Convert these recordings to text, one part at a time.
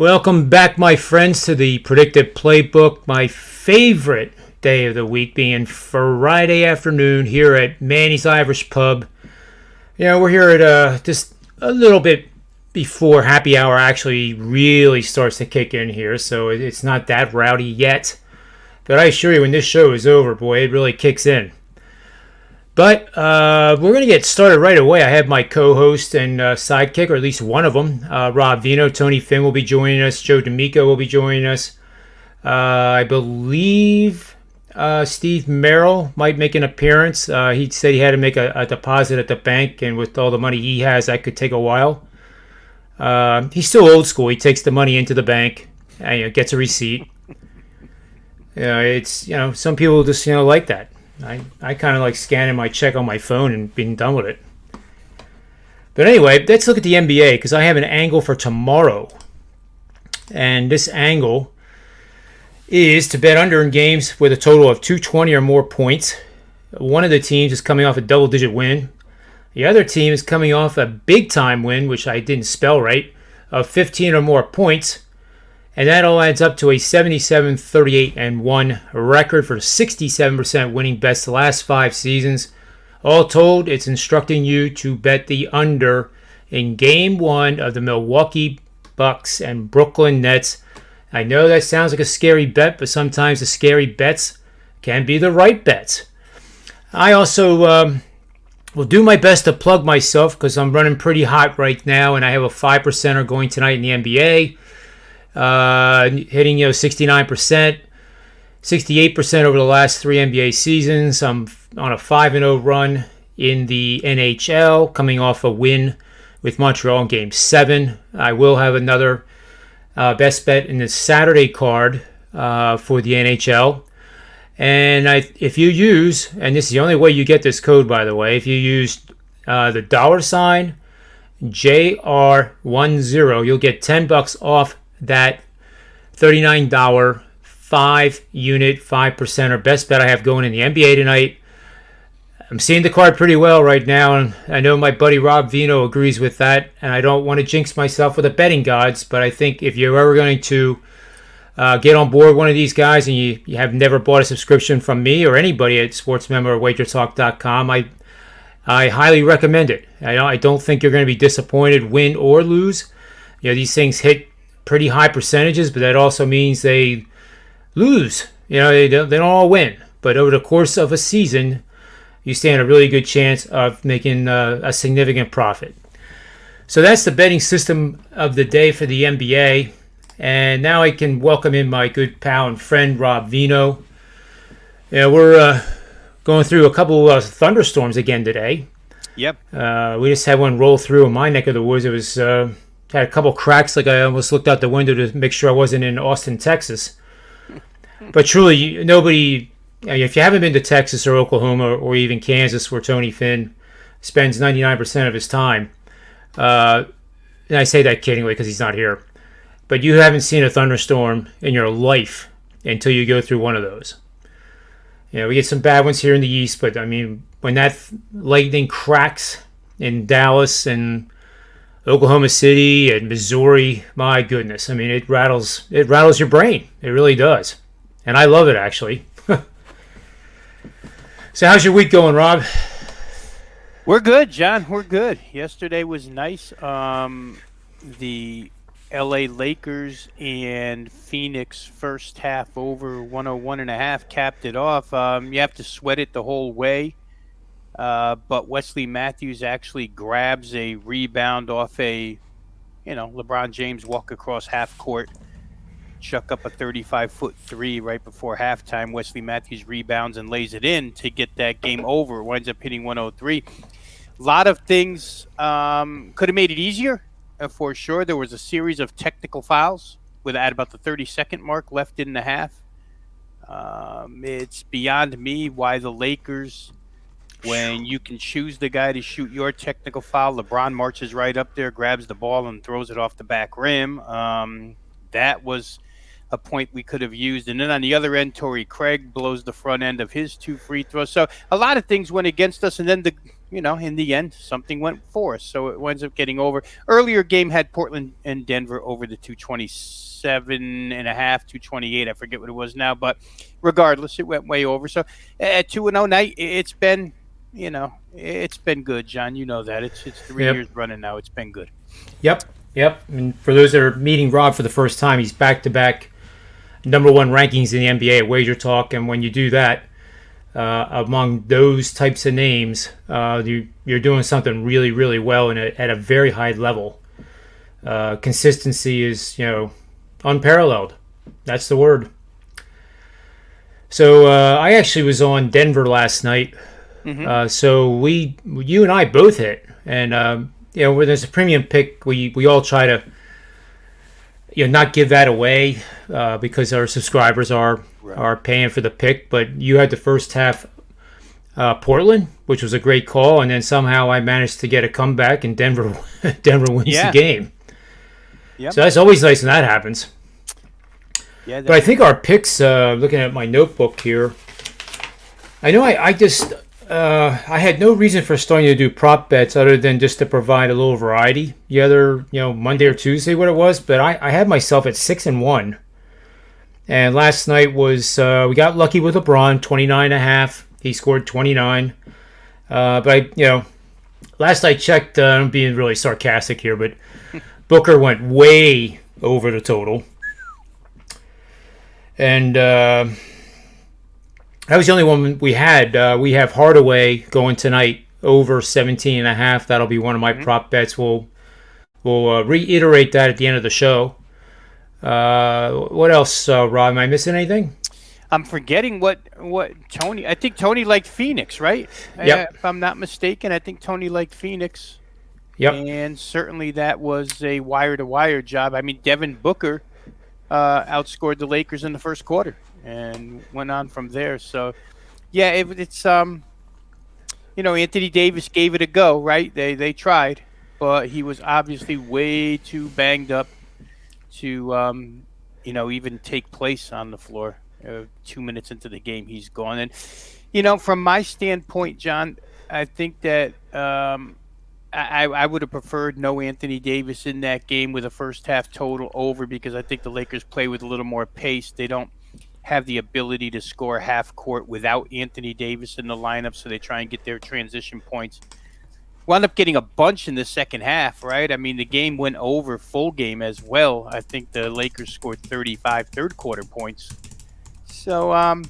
Welcome back, my friends, to the Predictive PlayBook. My favorite day of the week being Friday afternoon here at Manny's Irish Pub. We're here at just a little bit before happy hour actually really starts to kick in here, so it's not that rowdy yet. But I assure you, when this show is over, boy, it really kicks in. But we're going to get started right away. I have my co-host and sidekick, or at least one of them, Rob Vino. Tony Finn will be joining us. Joe D'Amico will be joining us. I believe Steve Merrill might make an appearance. He said he had to make a deposit at the bank, and with all the money he has, that could take a while. He's still old school. He takes the money into the bank and gets a receipt. It's some people just like that. I kind of like scanning my check on my phone and being done with it. But anyway, let's look at the NBA because I have an angle for tomorrow. And this angle is to bet under in games with a total of 220 or more points. One of the teams is coming off a double-digit win. The other team is coming off a big-time win, which I didn't spell right, of 15 or more points. And that all adds up to a 77-38-1 record for 67% winning bets the last 5 seasons. All told, it's instructing you to bet the under in Game 1 of the Milwaukee Bucks and Brooklyn Nets. I know that sounds like a scary bet, but sometimes the scary bets can be the right bets. I also will do my best to plug myself because I'm running pretty hot right now, and I have a 5%er going tonight in the NBA. Hitting 69%, 68% over the last 3 NBA seasons. I'm on a 5-0 run in the NHL, coming off a win with Montreal in Game 7. I will have another best bet in the Saturday card for the NHL. And if you use, and this is the only way you get this code, by the way, if you use the $, JR10, you'll get $10 off that $39 5-unit 5%er best bet I have going in the NBA tonight. I'm seeing the card pretty well right now, and I know my buddy Rob Vino agrees with that, and I don't want to jinx myself with the betting gods, but I think if you're ever going to get on board one of these guys and you have never bought a subscription from me or anybody at SportsMemo or WagerTalk.com, I highly recommend it. I don't think you're going to be disappointed, win or lose. These things hit pretty high percentages, but that also means they lose. They don't all win. But over the course of a season, you stand a really good chance of making a significant profit. So that's the betting system of the day for the NBA. And now I can welcome in my good pal and friend, Rob Vino. We're going through a couple of thunderstorms again today. Yep. We just had one roll through in my neck of the woods. It was had a couple cracks, like I almost looked out the window to make sure I wasn't in Austin, Texas. But truly, nobody, if you haven't been to Texas or Oklahoma or even Kansas, where Tony Finn spends 99% of his time, and I say that kiddingly because he's not here, but you haven't seen a thunderstorm in your life until you go through one of those. We get some bad ones here in the East, but I mean, when that lightning cracks in Dallas and Oklahoma City and Missouri, my goodness. I mean, it rattles your brain. It really does. And I love it, actually. So how's your week going, Rob? We're good, John. We're good. Yesterday was nice. The LA Lakers and Phoenix first half over 101.5 capped it off. You have to sweat it the whole way. But Wesley Matthews actually grabs a rebound off a, LeBron James walk across half court, chuck up a 35-foot three right before halftime. Wesley Matthews rebounds and lays it in to get that game over. Winds up hitting 103. A lot of things could have made it easier, for sure. There was a series of technical fouls at about the 30-second mark left in the half. It's beyond me why the Lakers, when you can choose the guy to shoot your technical foul, LeBron marches right up there, grabs the ball, and throws it off the back rim. That was a point we could have used. And then on the other end, Torrey Craig blows the front end of his 2 free throws. So a lot of things went against us. And then in the end, something went for us. So it winds up getting over. Earlier game had Portland and Denver over the 227.5, 228. I forget what it was now. But regardless, it went way over. So at 2-0 night, it's been, it's been good, John. You know that. It's 3 Yep. years running now. It's been good. Yep. And for those that are meeting Rob for the first time, he's back-to-back #1 rankings in the NBA at Wager Talk. And when you do that, among those types of names, you're doing something really, really well and at a very high level. Consistency is, unparalleled. That's the word. So I actually was on Denver last night. So you and I both hit, and when there's a premium pick, we all try to not give that away because our subscribers are paying for the pick. But you had the first half Portland, which was a great call, and then somehow I managed to get a comeback, and Denver wins the game. Yep. So that's always nice when that happens. Yeah, but I think our picks, looking at my notebook here, I know I just I had no reason for starting to do prop bets other than just to provide a little variety. The other, Monday or Tuesday, what it was, but I had myself at 6-1. And last night was we got lucky with LeBron, 29.5. He scored 29. But last I checked, I'm being really sarcastic here, but Booker went way over the total. And that was the only one we had. We have Hardaway going tonight over 17.5. That'll be one of my prop bets. We'll reiterate that at the end of the show. What else, Rob? Am I missing anything? I'm forgetting what Tony. I think Tony liked Phoenix, right? Yep. If I'm not mistaken, I think Tony liked Phoenix. Yep. And certainly that was a wire-to-wire job. I mean, Devin Booker outscored the Lakers in the first quarter and went on from there. So, yeah, it's Anthony Davis gave it a go, right? They tried, but he was obviously way too banged up to even take place on the floor. 2 minutes into the game, he's gone. And from my standpoint, John, I think that I would have preferred no Anthony Davis in that game with a first half total over, because I think the Lakers play with a little more pace. They don't have the ability to score half court without Anthony Davis in the lineup, so they try and get their transition points. Wound up getting a bunch in the second half, right? I mean, the game went over full game as well. I think the Lakers scored 35 third quarter points. So,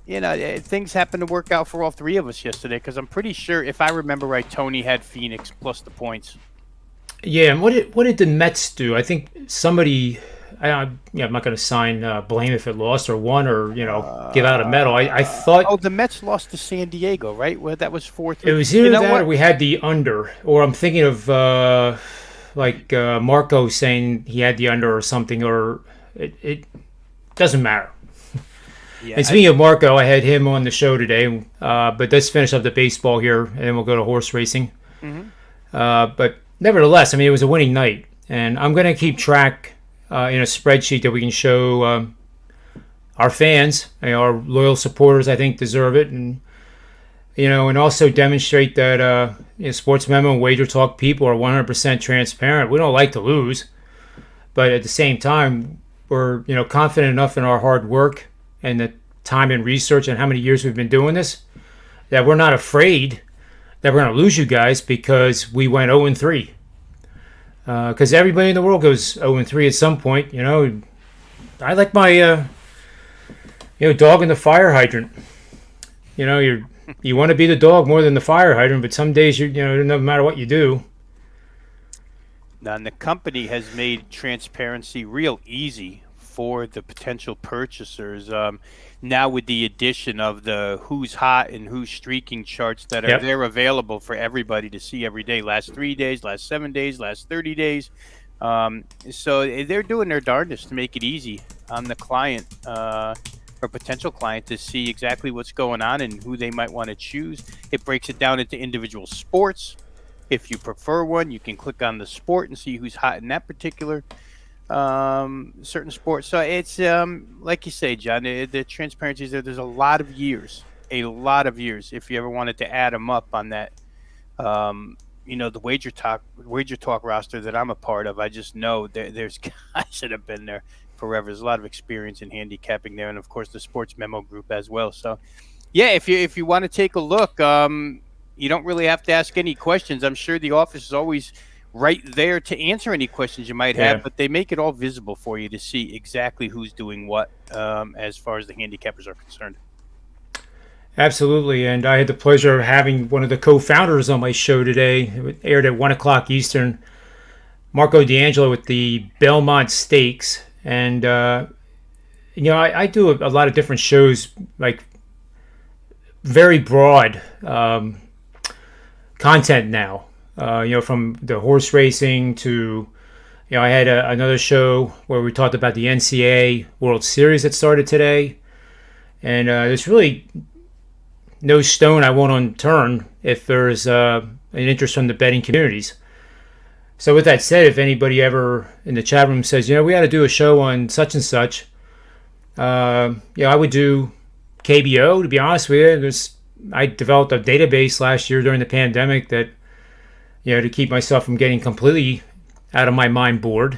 things happened to work out for all three of us yesterday, because I'm pretty sure, if I remember right, Tony had Phoenix plus the points. Yeah, and what did the Mets do? I think somebody, I'm not going to sign blame if it lost or won or give out a medal. I thought. Oh, the Mets lost to San Diego, right? Well, that was 4-3. It was either that or we had the under, or I'm thinking of Marco saying he had the under or something, or it doesn't matter. Yeah, and speaking of Marco, I had him on the show today. But let's finish up the baseball here, and then we'll go to horse racing. But nevertheless, I mean, it was a winning night, and I'm going to keep track in a spreadsheet that we can show our fans, our loyal supporters. I think deserve it, and and also demonstrate that SportsMemo and Wager Talk people are 100% transparent. We don't like to lose, but at the same time, we're confident enough in our hard work and the time and research and how many years we've been doing this, that we're not afraid that we're going to lose you guys because we went 0-3. Because everybody in the world goes 0-3 at some point. I like my dog in the fire hydrant. You want to be the dog more than the fire hydrant, but some days no matter what you do. Now, and the company has made transparency real easy for the potential purchasers. Now with the addition of the who's hot and who's streaking charts that are there available for everybody to see every day, last 3 days, last 7 days, last 30 days. So they're doing their darndest to make it easy on the client or potential client to see exactly what's going on and who they might want to choose. It breaks it down into individual sports. If you prefer one, you can click on the sport and see who's hot in that particular certain sports. So it's like you say, John, the transparency is there. There's a lot of years if you ever wanted to add them up on that The wager talk roster that I'm a part of, I just know there's guys that have been there forever. There's a lot of experience in handicapping there, and of course the sports memo group as well. So yeah, if you want to take a look, you don't really have to ask any questions. I'm sure the office is always right there to answer any questions you might have, Yeah, but they make it all visible for you to see exactly who's doing what, as far as the handicappers are concerned. absolutely. And I had the pleasure of having one of the co-founders on my show today. It aired at 1 o'clock Eastern. Marco D'Angelo with the Belmont Stakes, and I do a lot of different shows, like very broad content now. From the horse racing to, I had another show where we talked about the NCAA World Series that started today, and there's really no stone I won't unturned if there's an interest from the betting communities. So with that said, if anybody ever in the chat room says, we got to do a show on such and such, I would do KBO. To be honest with you, I developed a database last year during the pandemic that, to keep myself from getting completely out of my mind bored.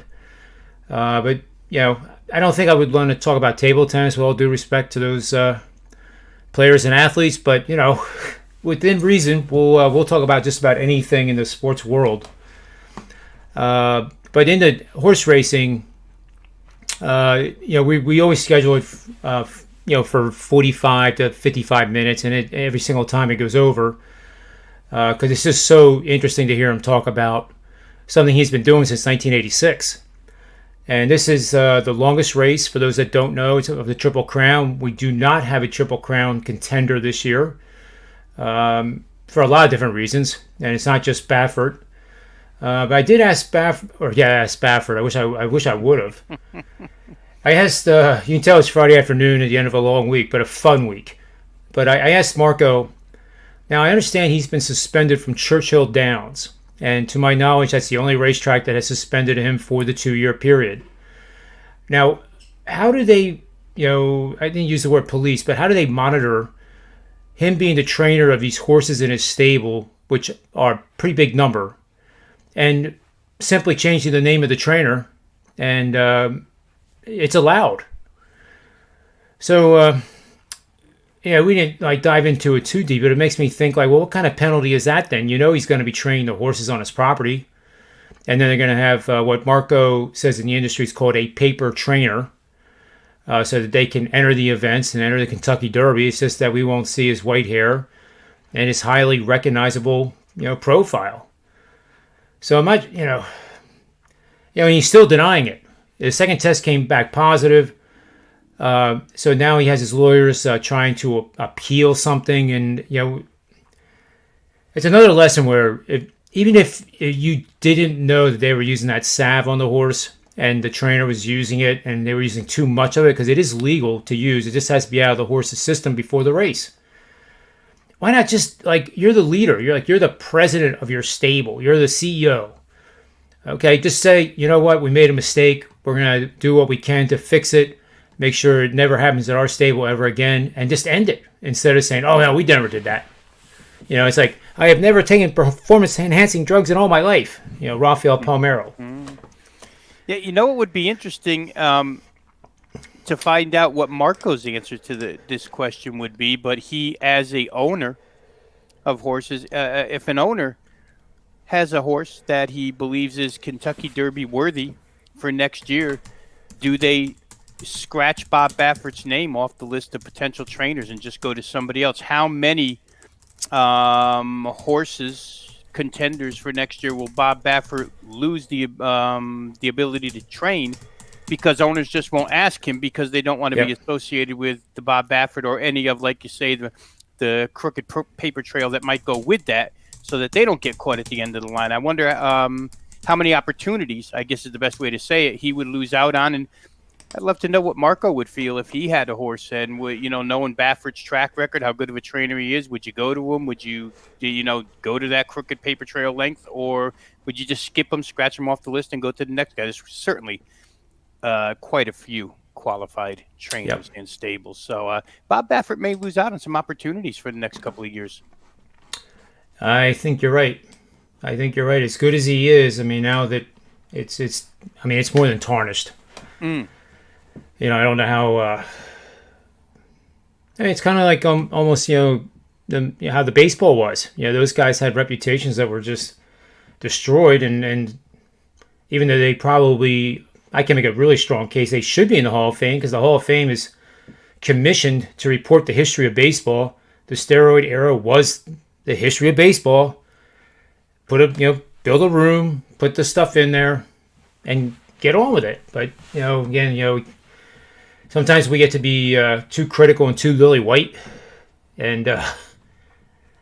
But I don't think I would want to talk about table tennis with all due respect to those players and athletes. But within reason, we'll talk about just about anything in the sports world. But in the horse racing, we always schedule it, for 45 to 55 minutes, and every single time it goes over, because it's just so interesting to hear him talk about something he's been doing since 1986. And this is the longest race. For those that don't know, it's of the Triple Crown. We do not have a Triple Crown contender this year, for a lot of different reasons, and it's not just Baffert. But I did ask Baffert. I wish I would have. I asked. You can tell it's Friday afternoon at the end of a long week, but a fun week. But I asked Marco. Now I understand he's been suspended from Churchill Downs, and to my knowledge, that's the only racetrack that has suspended him for the 2-year period. Now, how do they? I didn't use the word police, but how do they monitor him being the trainer of these horses in his stable, which are a pretty big number, and simply changing the name of the trainer, and it's allowed. So, we didn't dive into it too deep, but it makes me think well, what kind of penalty is that then? He's going to be training the horses on his property, and then they're going to have what Marco says in the industry is called a paper trainer, so that they can enter the events and enter the Kentucky Derby. It's just that we won't see his white hair and his highly recognizable, profile. So and he's still denying it. The second test came back positive. So now he has his lawyers trying to appeal something. And, it's another lesson where even if you didn't know that they were using that salve on the horse and the trainer was using it and they were using too much of it, because it is legal to use. It just has to be out of the horse's system before the race. Why not just, you're the leader. You're the president of your stable. You're the CEO. Okay, just say, you know what, we made a mistake. We're going to do what we can to fix it, make sure it never happens at our stable ever again, and just end it instead of saying, oh, no, we never did that. It's like, I have never taken performance-enhancing drugs in all my life. Rafael Palmeiro. Mm-hmm. Yeah, it would be interesting to find out what Marco's answer to this question would be, but he, as a owner of horses, if an owner has a horse that he believes is Kentucky Derby worthy for next year, do they scratch Bob Baffert's name off the list of potential trainers and just go to somebody else? How many horses contenders for next year will Bob Baffert lose the ability to train because owners just won't ask him because they don't want to be associated with the Bob Baffert or any of, like you say, the crooked paper trail that might go with that, so that they don't get caught at the end of the line? I wonder how many opportunities, I guess is the best way to say it, he would lose out on. And I'd love to know what Marco would feel if he had a horse, and knowing Baffert's track record, how good of a trainer he is. Would you go to him? Would you go to that crooked paper trail length, or would you just skip him, scratch him off the list, and go to the next guy? There's certainly quite a few qualified trainers and stables. So Bob Baffert may lose out on some opportunities for the next couple of years. I think you're right. I think you're right. As good as he is, I mean, now that it's more than tarnished. Mm. I don't know how. It's kind of like almost how the baseball was. Those guys had reputations that were just destroyed, and even though they probably, I can make a really strong case they should be in the Hall of Fame, because the Hall of Fame is commissioned to report the history of baseball. The steroid era was the history of baseball. Build a room, put the stuff in there, and get on with it. But again, sometimes we get to be too critical and too lily white, and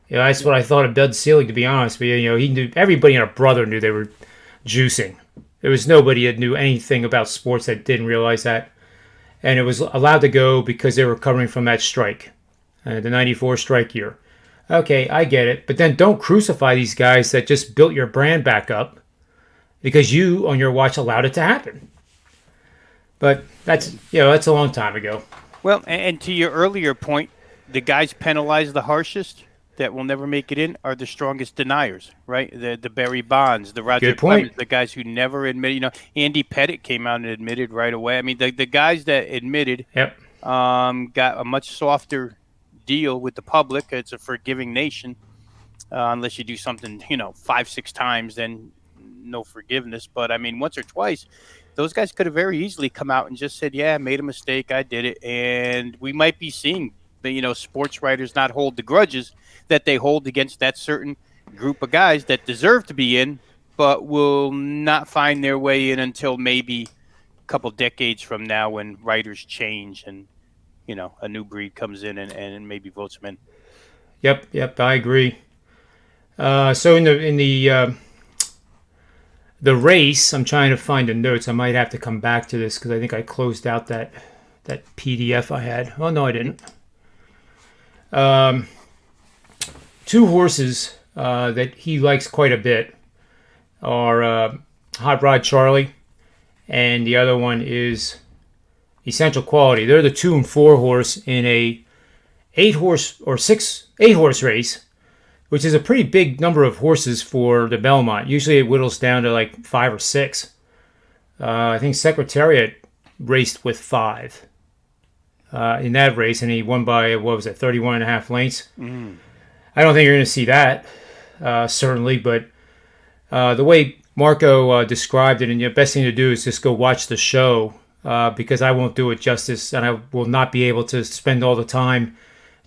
that's what I thought of Bud Selig, to be honest. But he knew, everybody and a brother knew they were juicing. There was nobody that knew anything about sports that didn't realize that, and it was allowed to go because they were recovering from that strike, the '94 strike year. Okay, I get it, but then don't crucify these guys that just built your brand back up because you, on your watch, allowed it to happen. But that's a long time ago. Well, and to your earlier point, the guys penalized the harshest that will never make it in are the strongest deniers, right? The Barry Bonds, the Roger Clemens, the guys who never admitted. Andy Pettitte came out and admitted right away. I mean, the guys that admitted got a much softer deal with the public. It's a forgiving nation, unless you do something 5-6 times, then no forgiveness. But I mean, once or twice, those guys could have very easily come out and just said, yeah, I made a mistake, I did it. And we might be seeing the sports writers not hold the grudges that they hold against that certain group of guys that deserve to be in, but will not find their way in until maybe a couple decades from now, when writers change and a new breed comes in and maybe votes them in. Yep, I agree. So in the race, I'm trying to find the notes. I might have to come back to this because I think I closed out that PDF I had. Oh no, I didn't. Two horses that he likes quite a bit are Hot Rod Charlie, and the other one is Essential Quality. They're the 2 and 4 horse in a 8 horse race, which is a pretty big number of horses for the Belmont. Usually it whittles down to like 5 or 6. I think Secretariat raced with 5 in that race, and he won by 31 and a half lengths. I don't think you're going to see that, certainly, but the way Marco described it, and the best thing to do is just go watch the show, because I won't do it justice, and I will not be able to spend all the time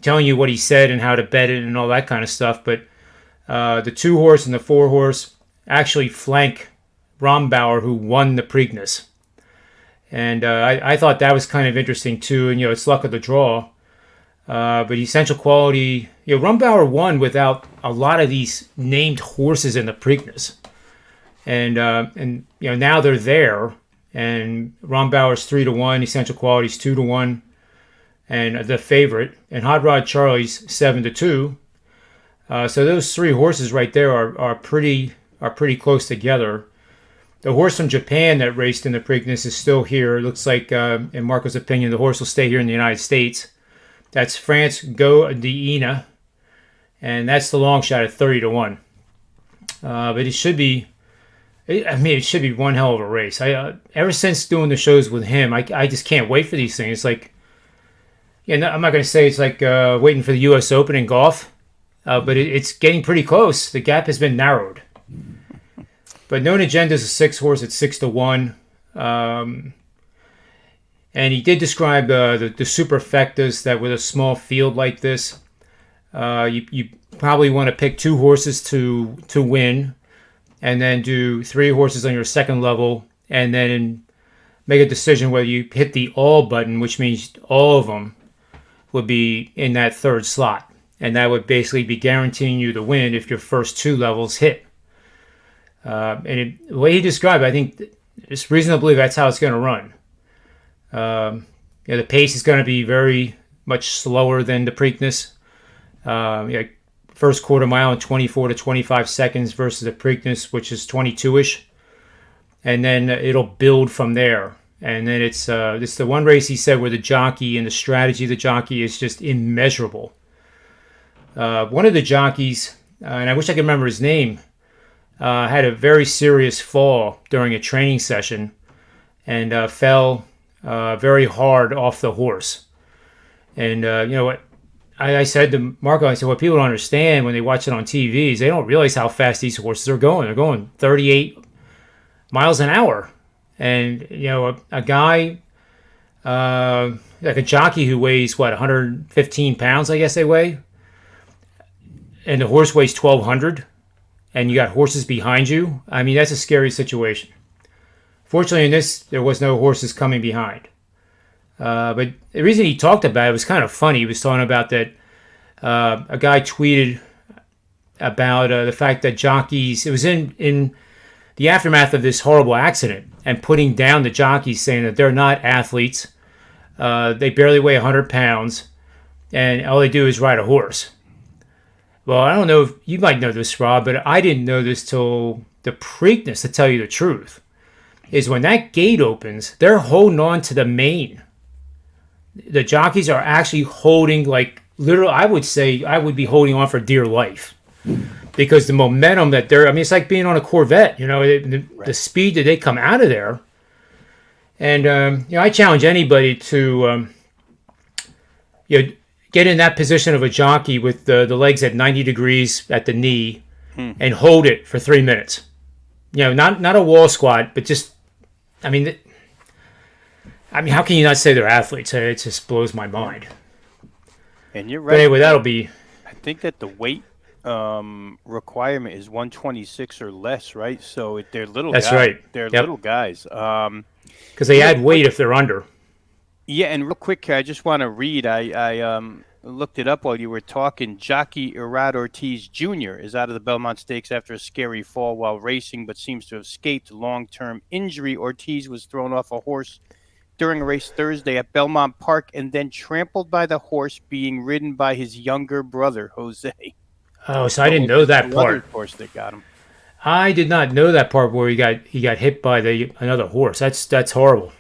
telling you what he said and how to bet it and all that kind of stuff. But the 2 horse and the 4 horse actually flank Rombauer, who won the Preakness. And I thought that was kind of interesting too, and it's luck of the draw. But Essential Quality, Rombauer won without a lot of these named horses in the Preakness, and now they're there, and Rombauer's 3-1, Essential Quality's 2-1, and the favorite, and Hot Rod Charlie's 7-2. So those 3 horses right there are pretty close together. The horse from Japan that raced in the Preakness is still here. It looks like, in Marco's opinion, the horse will stay here in the United States. That's France Go Diina, and that's the long shot at 30-1. But it should be one hell of a race. Ever since doing the shows with him, I just can't wait for these things. It's like, I'm not going to say it's like waiting for the U.S. Open in golf, but it's getting pretty close. The gap has been narrowed. But Known Agenda is a 6 horse at 6-1. And he did describe the superfectas that with a small field like this, you probably want to pick 2 horses to win, and then do 3 horses on your second level, and then make a decision whether you hit the all button, which means all of them would be in that 3rd slot. And that would basically be guaranteeing you the win if your first 2 levels hit. The way he described it, I think it's reasonably that's how it's going to run. The pace is going to be very much slower than the Preakness. First quarter mile in 24 to 25 seconds versus the Preakness, which is 22-ish. And then it'll build from there. And then it's the one race he said where the jockey and the strategy of the jockey is just immeasurable. One of the jockeys and I wish I could remember his name, had a very serious fall during a training session and fell very hard off the horse. And you know what? I said to Marco, I said, what people don't understand when they watch it on TV is they don't realize how fast these horses are going. They're going 38 miles an hour. And, you know, a guy, like a jockey who weighs, 115 pounds, I guess they weigh. And the horse weighs 1,200. And you got horses behind you. I mean, that's a scary situation. Fortunately, in this, there was no horses coming behind. But the reason he talked about it was kind of funny. He was talking about that a guy tweeted about the fact that jockeys, it was in the aftermath of this horrible accident, and putting down the jockeys, saying that they're not athletes. They barely weigh 100 pounds, and all they do is ride a horse. Well, I don't know if you might know this, Rob, but I didn't know this till the Preakness, to tell you the truth, is when that gate opens, they're holding on to the mane. The jockeys are actually holding, like, literally, I would say I would be holding on for dear life, because the momentum that they're, I mean, it's like being on a Corvette, you know, the speed that they come out of there. And, you know, I challenge anybody to, you know, get in that position of a jockey with the legs at 90 degrees at the knee and hold it for 3 minutes. You know, not a wall squat, but just, I mean, how can you not say they're athletes? It just blows my mind. And you're right. But anyway, that'll be. I think that the weight requirement is 126 or less, right? So they're little guys. That's right. They're little guys. Because they add weight if they're under. Yeah, and real quick, I just want to read. I looked it up while you were talking. Jockey Irad Ortiz Jr. is out of the Belmont Stakes after a scary fall while racing, but seems to have escaped long-term injury. Ortiz was thrown off a horse during a race Thursday at Belmont Park and then trampled by the horse being ridden by his younger brother, Jose. Oh, so I didn't know that part. Of course, that got him. I did not know that part where he got hit by another horse. That's horrible.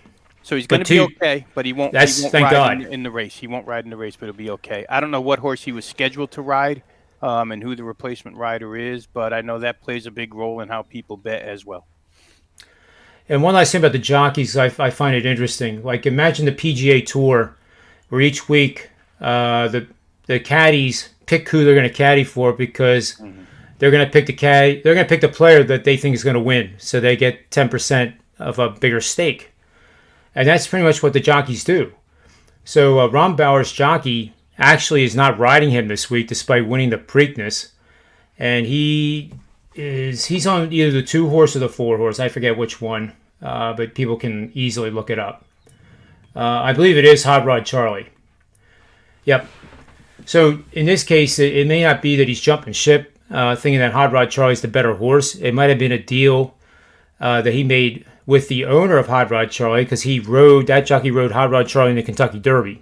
So he's going to be okay, but he won't. Thank ride God. in the race. He won't ride in the race, but he'll be okay. I don't know what horse he was scheduled to ride, and who the replacement rider is, but I know that plays a big role in how people bet as well. And one last thing about the jockeys, I find it interesting. Like, imagine the PGA Tour, where each week the caddies pick who they're going to caddy for, because they're going to pick the caddy. They're going to pick the player that they think is going to win, so they get 10% of a bigger stake. And that's pretty much what the jockeys do. So Ron Bauer's jockey actually is not riding him this week, despite winning the Preakness, and he's on either the 2-horse or the 4-horse. I forget which one, but people can easily look it up. I believe it is Hot Rod Charlie. Yep. So in this case, it may not be that he's jumping ship, thinking that Hot Rod Charlie's the better horse. It might have been a deal that he made with the owner of Hot Rod Charlie, because that jockey rode Hot Rod Charlie in the Kentucky Derby.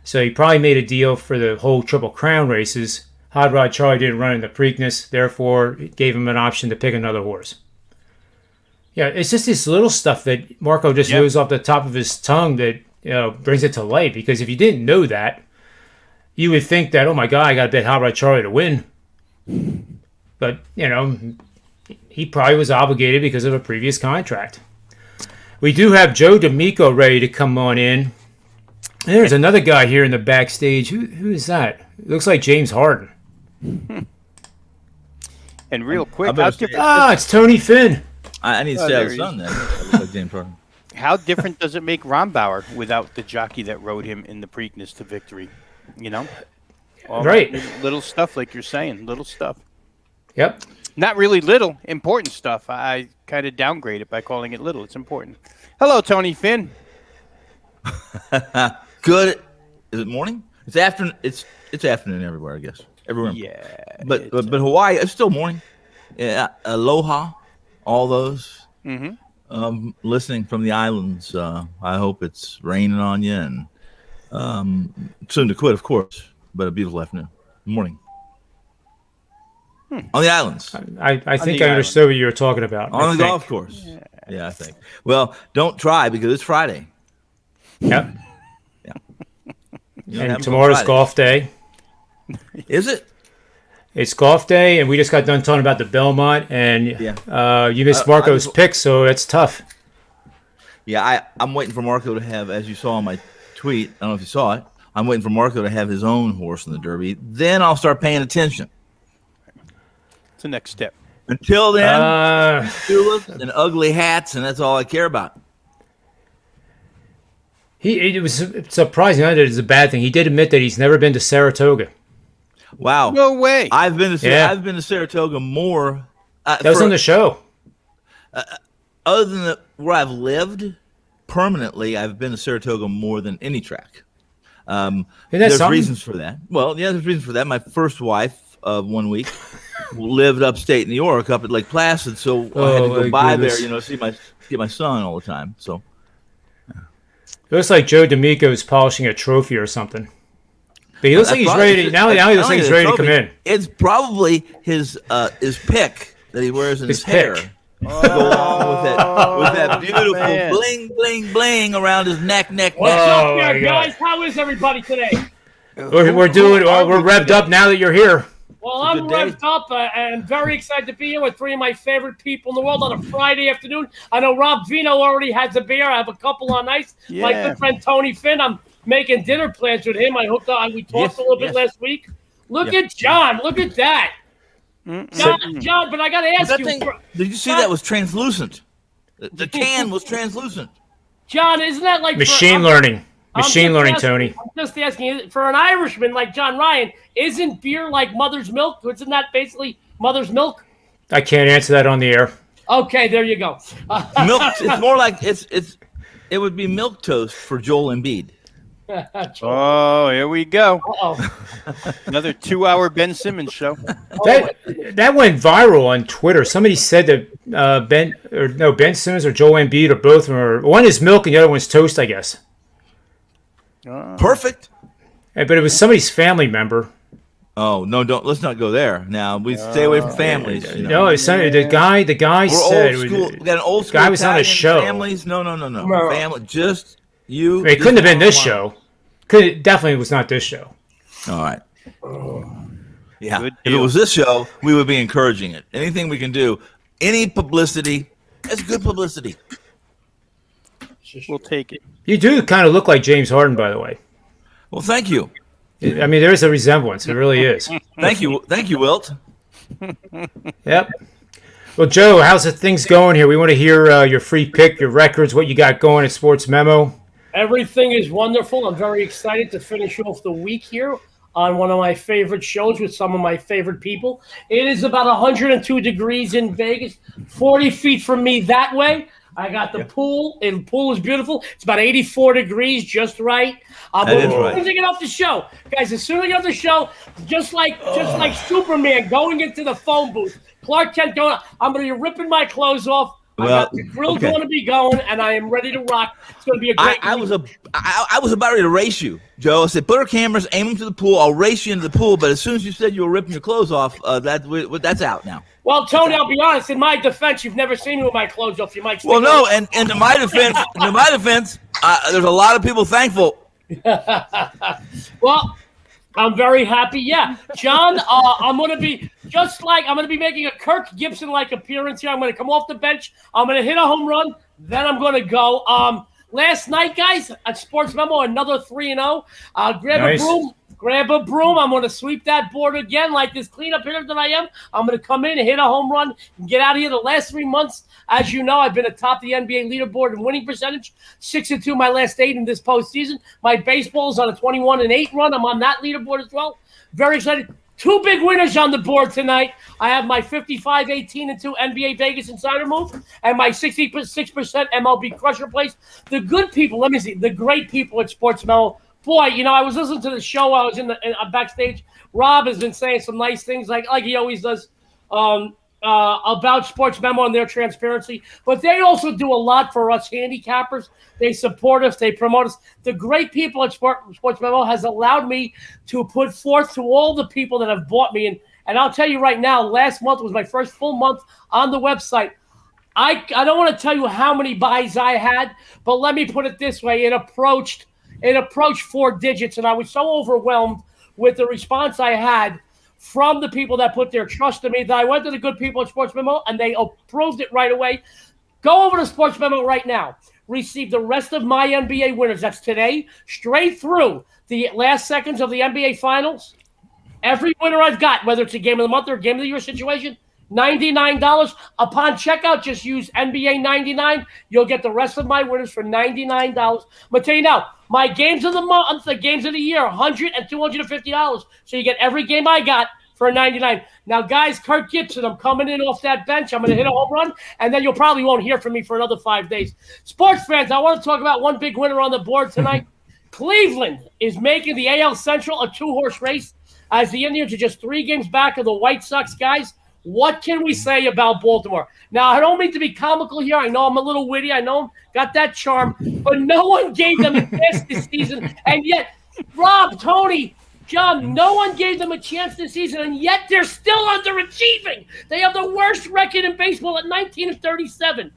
So he probably made a deal for the whole Triple Crown races. Hot Rod Charlie didn't run in the Preakness, therefore it gave him an option to pick another horse. Yeah, it's just this little stuff that Marco just knows off the top of his tongue that, you know, brings it to light. Because if you didn't know that, you would think that, oh my God, I got to bet Hot Rod Charlie to win. But, you know, he probably was obligated because of a previous contract. We do have Joe D'Amico ready to come on in. And there's another guy here in the backstage. Who is that? It looks like James Harden. And real quick, it's Tony Finn. I need to say his son then. That looks like James Harden. How different does it make Ron Bauer without the jockey that rode him in the Preakness to victory? You know? Right. Little stuff, like you're saying. Little stuff. Yep. Not really little, important stuff. I kind of downgrade it by calling it little. It's important. Hello, Tony Finn. Good. Is it morning? It's afternoon. It's afternoon everywhere, I guess. Everywhere. Yeah. But Hawaii, it's still morning. Yeah. Aloha, all those. Listening from the islands. I hope it's raining on you, and soon to quit, of course. But a beautiful afternoon. Morning. On the islands. I think I understood what you were talking about. On the golf course. Yeah, I think. Well, don't try because it's Friday. Yep. Yeah. And tomorrow's golf day. Is it? It's golf day, and we just got done talking about the Belmont, and you missed Marco's pick, so it's tough. Yeah, I'm waiting for Marco to have, as you saw on my tweet, I don't know if you saw it, I'm waiting for Marco to have his own horse in the Derby. Then I'll start paying attention. It's the next step. Until then, tulips and ugly hats, and that's all I care about. It was surprising. Not that it's a bad thing. He did admit that he's never been to Saratoga. Wow. No way. I've been to Saratoga more. That was on the show. Other than where I've lived permanently, I've been to Saratoga more than any track. There's something? reasons for that. Well, yeah, there's reasons for that. My first wife of 1 week lived upstate New York, up at Lake Placid, so I had to go by there, see my son all the time. So it looks like Joe D'Amico's polishing a trophy or something. But he looks like he's ready to, now he looks like he's ready to come in. It's probably his pick that he wears in his hair. Oh, go along with that beautiful bling, bling, bling around his neck. What's up there, guys? How is everybody today? We're revved up now that you're here. Well, I'm revved up and very excited to be here with three of my favorite people in the world on a Friday afternoon. I know Rob Vino already has a beer. I have a couple on ice. Yeah. My good friend Tony Finn, I'm making dinner plans with him. We talked a little bit last week. Look at John. Look at that. John, but I got to ask you. Did you see that was translucent? The can was translucent. John, isn't that like machine learning? Machine learning, Tony. I'm just asking you, for an Irishman like John Ryan, isn't beer like mother's milk? Isn't that basically mother's milk? I can't answer that on the air. Okay, there you go. Milk. It's more like it would be milk toast for Joel Embiid. Oh, here we go. Uh-oh. Another 2-hour Ben Simmons show. That went viral on Twitter. Somebody said that Ben Simmons or Joel Embiid or both of them are, one is milk and the other one's toast, I guess. Perfect. But it was somebody's family member. Oh no! Let's not go there. Now we stay away from families. No, it's the guy. The guy said old school. We got an old school. Guy was on a show. Families? No. Family. Just you. It couldn't have been this show. Definitely was not this show. All right. Yeah. If it was this show, we would be encouraging it. Anything we can do, any publicity, that's good publicity. We'll take it. You do kind of look like James Harden, by the way. Well, thank you. I mean, there is a resemblance. It really is. Thank you, Wilt. Yep. Well, Joe, how's the things going here? We want to hear your free pick, your records, what you got going at SportsMemo. Everything is wonderful. I'm very excited to finish off the week here on one of my favorite shows with some of my favorite people. It is about 102 degrees in Vegas, 40 feet from me that way. I got the pool, and the pool is beautiful. It's about 84 degrees, just right. As soon as I get off the show, guys, as soon as I get off the show, just like Superman going into the phone booth, Clark Kent going, I'm going to be ripping my clothes off. I got the grill going to be going, and I am ready to rock. It's going to be a great I was about ready to race you, Joe. I said, put our cameras, aim them to the pool. I'll race you into the pool. But as soon as you said you were ripping your clothes off, that's out now. Well, Tony, I'll be honest. In my defense, you've never seen me with my clothes off. You might. Well, no, and to my defense, there's a lot of people thankful. Well, I'm very happy. Yeah, John, I'm going to be making a Kirk Gibson-like appearance here. I'm going to come off the bench. I'm going to hit a home run. Then I'm going to go. Last night, guys, at SportsMemo, another 3-0. Grab a broom. I'm going to sweep that board again like this cleanup hitter that I am. I'm going to come in and hit a home run and get out of here. The last 3 months, as you know, I've been atop the NBA leaderboard in winning percentage, 6-2 my last 8 in this postseason. My baseball is on a 21-8 run. I'm on that leaderboard as well. Very excited. 2 big winners on the board tonight. I have my 55-18-2 NBA Vegas Insider move and my 66% MLB Crusher place. The good people, the great people at SportsMemo. Boy, I was listening to the show. I was backstage. Rob has been saying some nice things, like he always does, about SportsMemo and their transparency. But they also do a lot for us handicappers. They support us. They promote us. The great people at SportsMemo has allowed me to put forth to all the people that have bought me. And I'll tell you right now, last month was my first full month on the website. I don't want to tell you how many buys I had, but let me put it this way. It approached 4 digits, and I was so overwhelmed with the response I had from the people that put their trust in me. That I went to the good people at Sports Memo, and they approved it right away. Go over to Sports Memo right now. Receive the rest of my NBA winners. That's today, straight through the last seconds of the NBA Finals. Every winner I've got, whether it's a game of the month or a game of the year situation, $99. Upon checkout, just use NBA 99. You'll get the rest of my winners for $99. I'm going to tell you now, my games of the month, the games of the year, $100 and $250. So you get every game I got for $99. Now, guys, Kirk Gibson, I'm coming in off that bench. I'm going to hit a home run, and then you'll probably won't hear from me for another 5 days. Sports fans, I want to talk about one big winner on the board tonight. Cleveland is making the AL Central a 2-horse race as the Indians are just 3 games back of the White Sox, guys. What can we say about Baltimore? Now, I don't mean to be comical here. I know I'm a little witty. I know I've got that charm. But no one gave them a chance this season. And yet, Rob, Tony, John, no one gave them a chance this season. And yet, they're still underachieving. They have the worst record in baseball at 19-37.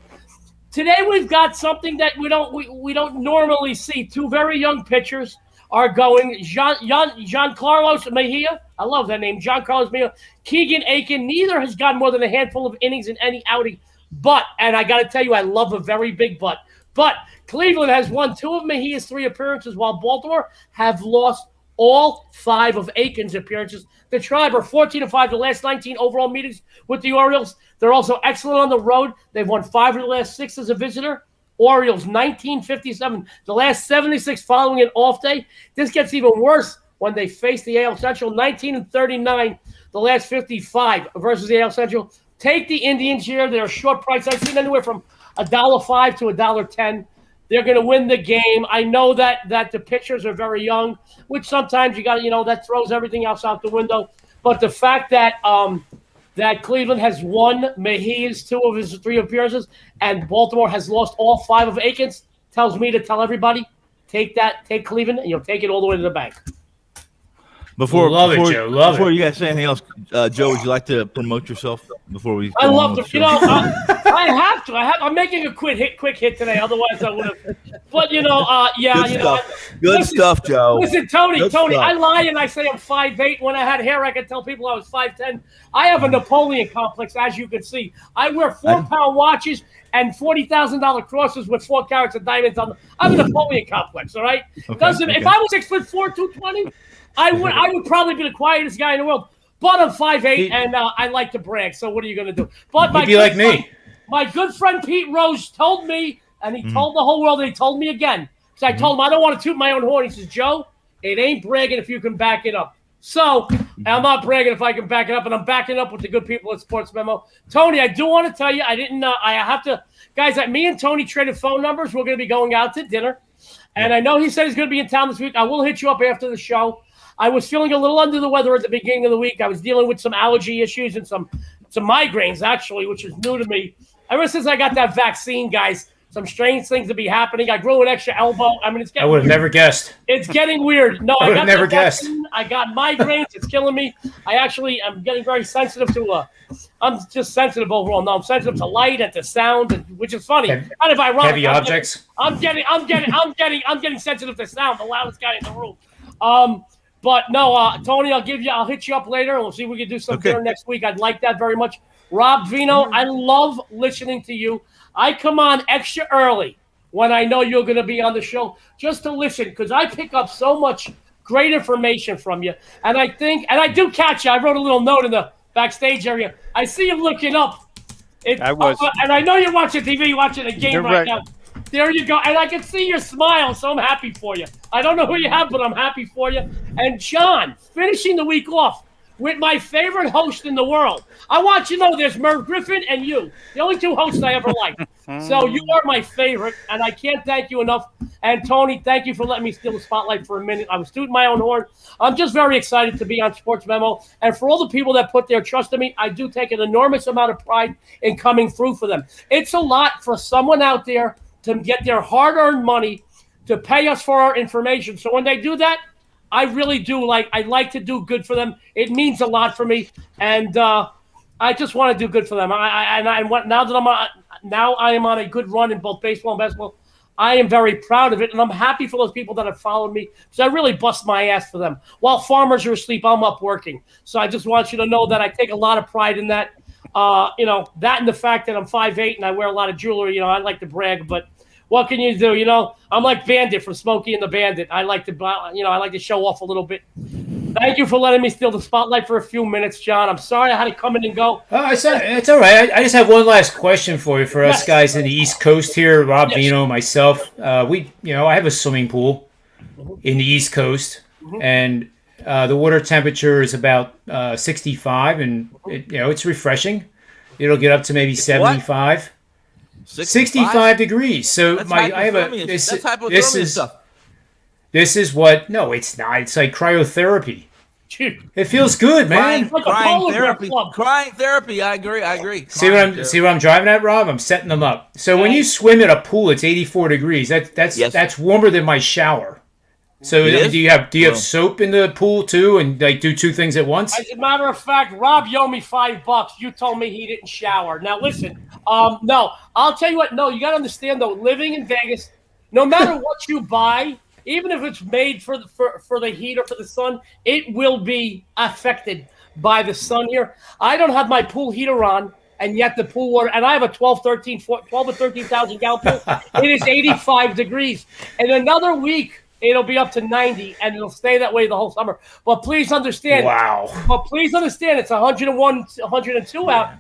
Today, we've got something that we don't normally see. 2 very young pitchers are going. Giancarlo Mejia. I love that name. Giancarlo Mejia. Keegan Aiken. Neither has gotten more than a handful of innings in any outing. But, and I got to tell you, I love a very big but. But Cleveland has won 2 of Mejia's 3 appearances, while Baltimore have lost all 5 of Aiken's appearances. The Tribe are 14-5 the last 19 overall meetings with the Orioles. They're also excellent on the road. They've won 5 of the last 6 as a visitor. Orioles, 1957, the last 76 following an off day. This gets even worse when they face the AL Central, 19-39, the last 55 versus the AL Central. Take the Indians here. They're a short price. I've seen anywhere from $1.05 to $1.10. They're going to win the game. I know that the pitchers are very young, which sometimes you got to, that throws everything else out the window. But the fact that that Cleveland has won Mejia's 2 of his 3 appearances and Baltimore has lost all 5 of Aiken's tells me to tell everybody, take Cleveland, and take it all the way to the bank. Before Joe. You guys say anything else, Joe, would you like to promote yourself before we? I love to. I have to. I'm making a quick hit today. Otherwise, I would have. But Good stuff, Joe. Listen, Tony. Stuff. I lie and I say I'm 5'8". When I had hair, I could tell people I was 5'10". I have a Napoleon complex, as you can see. I wear 4-pound watches and $40,000 crosses with 4 carats of diamonds on them. I have a Napoleon complex. All right. If I was 6'4", 220. I would probably be the quietest guy in the world, but I'm 5'8", and I like to brag. So what are you going to do? But You'd be like me. My good friend Pete Rose told me, and he told the whole world, and he told me again, because I told him I don't want to toot my own horn. He says, Joe, it ain't bragging if you can back it up. So I'm not bragging if I can back it up, and I'm backing up with the good people at Sports Memo. Tony, I do want to tell you, I have to, guys, me and Tony traded phone numbers. We're going to be going out to dinner, and I know he said he's going to be in town this week. I will hit you up after the show. I was feeling a little under the weather at the beginning of the week. I was dealing with some allergy issues and some migraines, actually, which is new to me. Ever since I got that vaccine, guys, some strange things to be happening. I grew an extra elbow. I mean, it's getting I would have never guessed. It's getting weird. No, I would have never guessed. I got migraines. It's killing me. I'm getting very sensitive to I'm just sensitive overall. No, I'm sensitive to light and to sound, which is funny. Kind of ironic. Heavy objects. I'm getting sensitive to sound. The loudest guy in the room. But no, Tony, I'll hit you up later, and we'll see if we can do some dinner next week. I'd like that very much. Rob Vino, I love listening to you. I come on extra early when I know you're going to be on the show just to listen, because I pick up so much great information from you. And I do catch you. I wrote a little note in the backstage area. I see you looking up. I was. And I know you're watching TV, watching a game right now. There you go. And I can see your smile, so I'm happy for you. I don't know who you have, but I'm happy for you. And John, finishing the week off with my favorite host in the world. I want you to know there's Merv Griffin and you, the only 2 hosts I ever liked. So you are my favorite, and I can't thank you enough. And Tony, thank you for letting me steal the spotlight for a minute. I was tooting my own horn. I'm just very excited to be on Sports Memo. And for all the people that put their trust in me, I do take an enormous amount of pride in coming through for them. It's a lot for someone out there to get their hard-earned money to pay us for our information. So when they do that, I really do I like to do good for them. It means a lot for me, and I just want to do good for them. Now I am on a good run in both baseball and basketball. I am very proud of it, and I'm happy for those people that have followed me because I really bust my ass for them. While farmers are asleep, I'm up working. So I just want you to know that I take a lot of pride in that. That and the fact that I'm 5'8" and I wear a lot of jewelry. I like to brag, but what can you do? I'm like Bandit from Smokey and the Bandit. I like to show off a little bit. Thank you for letting me steal the spotlight for a few minutes, John. I'm sorry I had to come in and go. It's all right. I just have one last question for you, for us guys in the East Coast here, Rob, Vino, myself. I have a swimming pool in the East Coast, and the water temperature is about 65, and it's refreshing. It'll get up to maybe 75. 65 degrees. So That's hypothermia stuff. This is what? No, it's not. It's like cryotherapy. It feels good, man. Crying therapy. I agree. See what I'm driving at, Rob? I'm setting them up. So when you swim at a pool, it's 84 degrees. That's warmer than my shower. So do you have soap in the pool too, and like do two things at once? As a matter of fact, Rob, you owe me $5. You told me he didn't shower. Now listen, no, I'll tell you what. No, you got to understand though. Living in Vegas, no matter what you buy, even if it's made for the heat or for the sun, it will be affected by the sun here. I don't have my pool heater on, and yet the pool water, and I have a 12 or 13,000 gallon pool. It is 85 degrees. In another week, it'll be up to 90, and it'll stay that way the whole summer. But please understand. Wow. But please understand, it's 101, 102 out.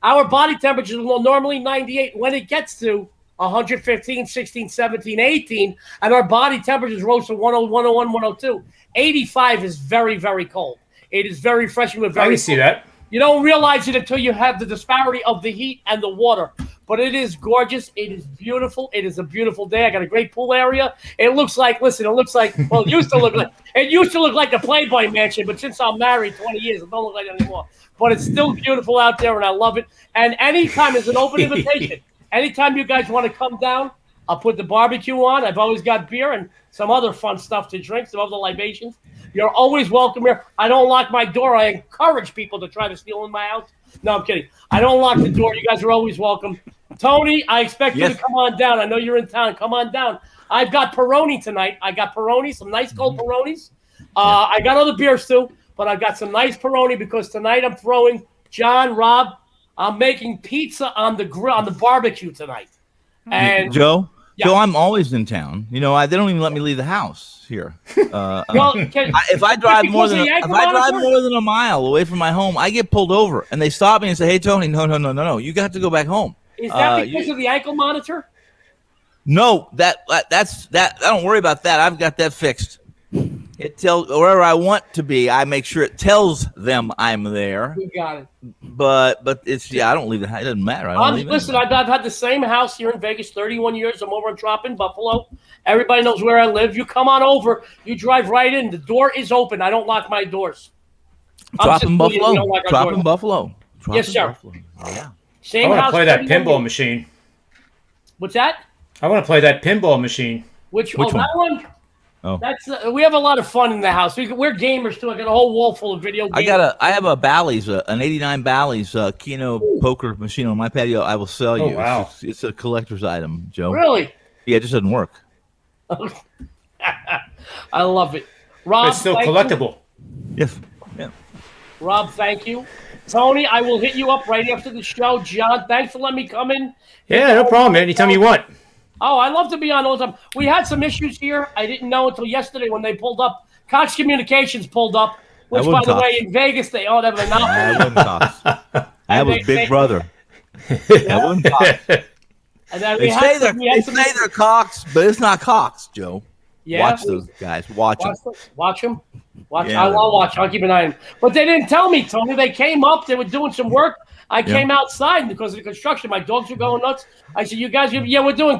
Our body temperatures will normally 98. When it gets to 115, 16, 17, 18, and our body temperatures rose to 101, 102. 85 is very, very cold. It is very refreshing. I can see that. You don't realize it until you have the disparity of the heat and the water. But it is gorgeous. It is beautiful. It is a beautiful day. I got a great pool area. It looks like, well, it used to look like the Playboy Mansion, but since I'm married 20 years, it don't look like it anymore. But it's still beautiful out there, and I love it. And anytime, it's an open invitation. Anytime you guys want to come down, I'll put the barbecue on. I've always got beer and some other fun stuff to drink, some other libations. You're always welcome here. I don't lock my door. I encourage people to try to steal in my house. No, I'm kidding. I don't lock the door. You guys are always welcome. Tony, I expect you to come on down. I know you're in town. Come on down. I've got Peroni tonight. I got Peroni, some nice cold Peronis. I got other beers too, but I've got some nice Peroni because tonight I'm throwing, John, Rob, I'm making pizza on the grill, on the barbecue tonight. And Joe, I'm always in town. They don't even let me leave the house here. If I drive more than a mile away from my home, I get pulled over, and they stop me and say, "Hey, Tony, no, you got to go back home." Is that because of the ankle monitor? No, that's that. I don't worry about that. I've got that fixed. It tells wherever I want to be. I make sure it tells them I'm there. You got it. But it's I don't leave the house. It doesn't matter. Listen, I've had the same house here in Vegas 31 years. I'm over on Trop in Buffalo. Everybody knows where I live. You come on over. You drive right in. The door is open. I don't lock my doors. Trop in Buffalo. Yes, sir. Buffalo. Yeah. I want to play that pinball machine. What's that? I want to play that pinball machine. Which one? That one? Oh. That's we have a lot of fun in the house. We're gamers too. I got a whole wall full of video games. I have a Bally's, an '89 Bally's Keno poker machine on my patio. I will sell you. Oh, wow. It's a collector's item, Joe. Really? Yeah, it just doesn't work. I love it. Rob, it's still collectible. Yes. Yeah. Rob, thank you. Tony, I will hit you up right after the show. John, thanks for letting me come in. Yeah, no problem, man. Anytime you want. Oh, I love to be on all the time. We had some issues here. I didn't know until yesterday when they pulled up. Cox Communications pulled up, which, by the way, in Vegas, they all have a monopoly. I wouldn't Cox. That was Big Brother. I wouldn't Cox. They say they're Cox, but it's not Cox, Joe. Yeah. Watch those guys. Watch them. Watch them. I'll watch. I'll keep an eye on them. But they didn't tell me, Tony. They came up. They were doing some work. I came outside because of the construction. My dogs were going nuts. I said, "You guys, we're doing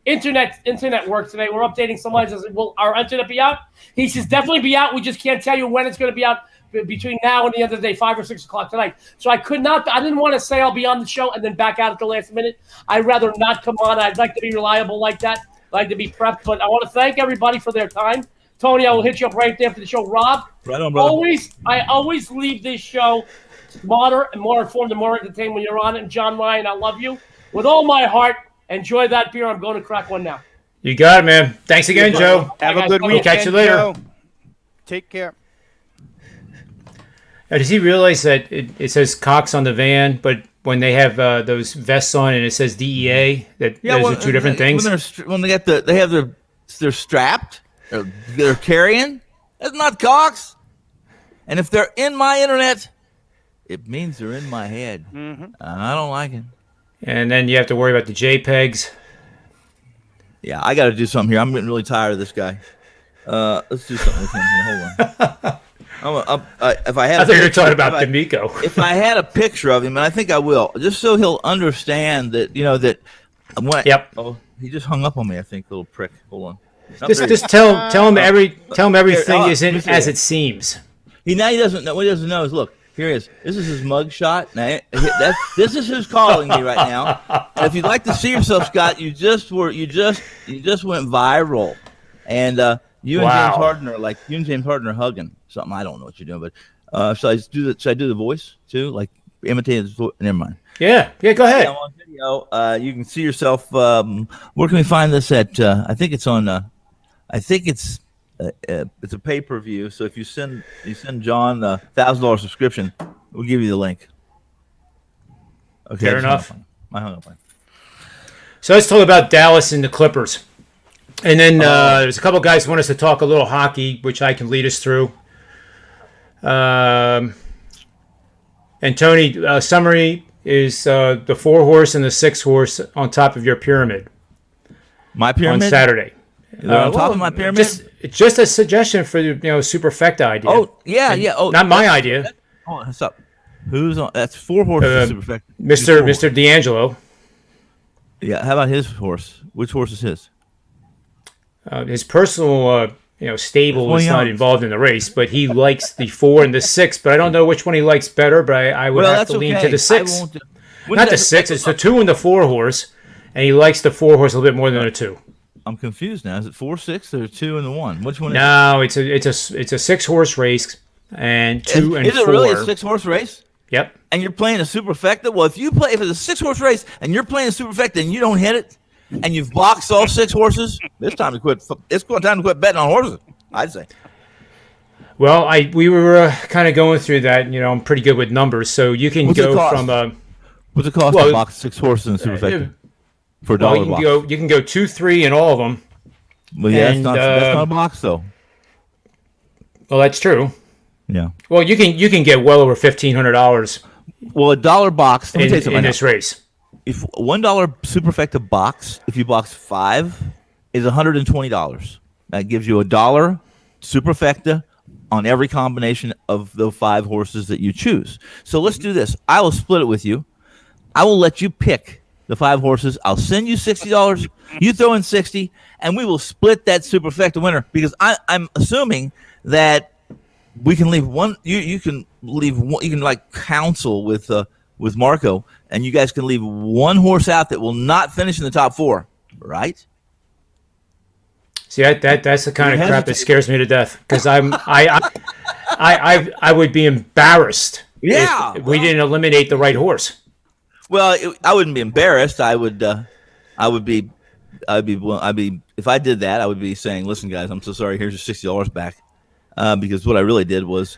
internet work today. We're updating some lines." I said, "Will our internet be out?" He says, "Definitely be out. We just can't tell you when it's going to be out between now and the end of the day, 5 or 6 o'clock tonight." So I didn't want to say I'll be on the show and then back out at the last minute. I'd rather not come on. I'd like to be reliable like that. I'd like to be prepped. But I want to thank everybody for their time. Tony, I will hit you up right after the show. Rob, right on, brother. I always leave this show smarter and more informed and more entertained when you're on it. And John Ryan, I love you with all my heart. Enjoy that beer. I'm going to crack one now. You got it, man. Thanks again, Joe. Have Bye, a guys. good Bye. weekend. Catch you later. Joe. Take care. Now, does he realize that it says Cox on the van, but when they have those vests on and it says DEA, that those are two different things? When they're strapped, they're carrying. That's not Cox. And if they're in my internet, it means they're in my head. And I don't like it. And then you have to worry about the JPEGs. Yeah, I got to do something here. I'm getting really tired of this guy. Let's do something with him here. Hold on. If I had, I thought you were talking about D'Amico. If I had a picture of him, and I think I will, just so he'll understand that that. Yep. Oh, he just hung up on me. I think, little prick. Hold on. Just tell him everything isn't as it seems. He doesn't know. What he doesn't know is, look, here he is. This is his mug shot. Now, this is who's calling me right now. And if you'd like to see yourself, Scott, you just went viral, and you and James Harden are hugging something. I don't know what you're doing, but should I do the voice too, like imitate his voice? Never mind. Yeah, go ahead. I'm on video. You can see yourself. Where can we find this at? I think it's on. I think it's a pay-per-view. So if you send John the $1,000 subscription, we'll give you the link. Okay, fair enough. I hung up on. So let's talk about Dallas and the Clippers, and then there's a couple guys who want us to talk a little hockey, which I can lead us through. And Tony, summary is the 4-horse and the 6-horse on top of your pyramid. My pyramid on Saturday. On top of my pyramid. Just a suggestion for the superfecta idea. Oh yeah. Oh, not my idea. Hold on, what's up? Who's on? That's 4 horses. Superfecta. Mr. D'Angelo. Yeah. How about his horse? Which horse is his? His personal stable is not involved in the race, but he likes the 4 and the 6. But I don't know which one he likes better. But I would have to lean to the 6. Not the 6. It's the 2 and the 4 horse, and he likes the 4 horse a little bit more than the 2. I'm confused now. Is it 4, 6, or 2 and the 1? Which one? No, it's a 6-horse race, and 2 and 4. Is it really a 6-horse race? Yep. And you're playing a superfecta? Well, if it's a 6-horse race and you're playing a superfecta and you don't hit it, and you've boxed all 6 horses, it's time to quit. It's time to quit betting on horses, I'd say. Well, we were kind of going through that. I'm pretty good with numbers, so you can go from. What's it cost to box 6 horses in a superfecta? For $1 box. You can go 2, 3 in all of them. Well, yeah, that's not a box though. Well, that's true. Yeah. Well, you can get well over $1,500. Well, $1 box in this race. If $1 superfecta box, if you box 5, is $120. That gives you $1 superfecta on every combination of the 5 horses that you choose. So let's do this. I will split it with you. I will let you pick the 5 horses. I'll send you $60. You throw in 60, and we will split that superfecta winner, because I'm assuming that we can leave one. You can leave one. You can counsel with Marco, and you guys can leave one horse out that will not finish in the top 4, right? See, that's the kind of crap that scares me to death, because I would be embarrassed if we didn't eliminate the right horse. Well, I wouldn't be embarrassed. I'd be if I did that, I would be saying, "Listen, guys, I'm so sorry. Here's your $60 back," because what I really did was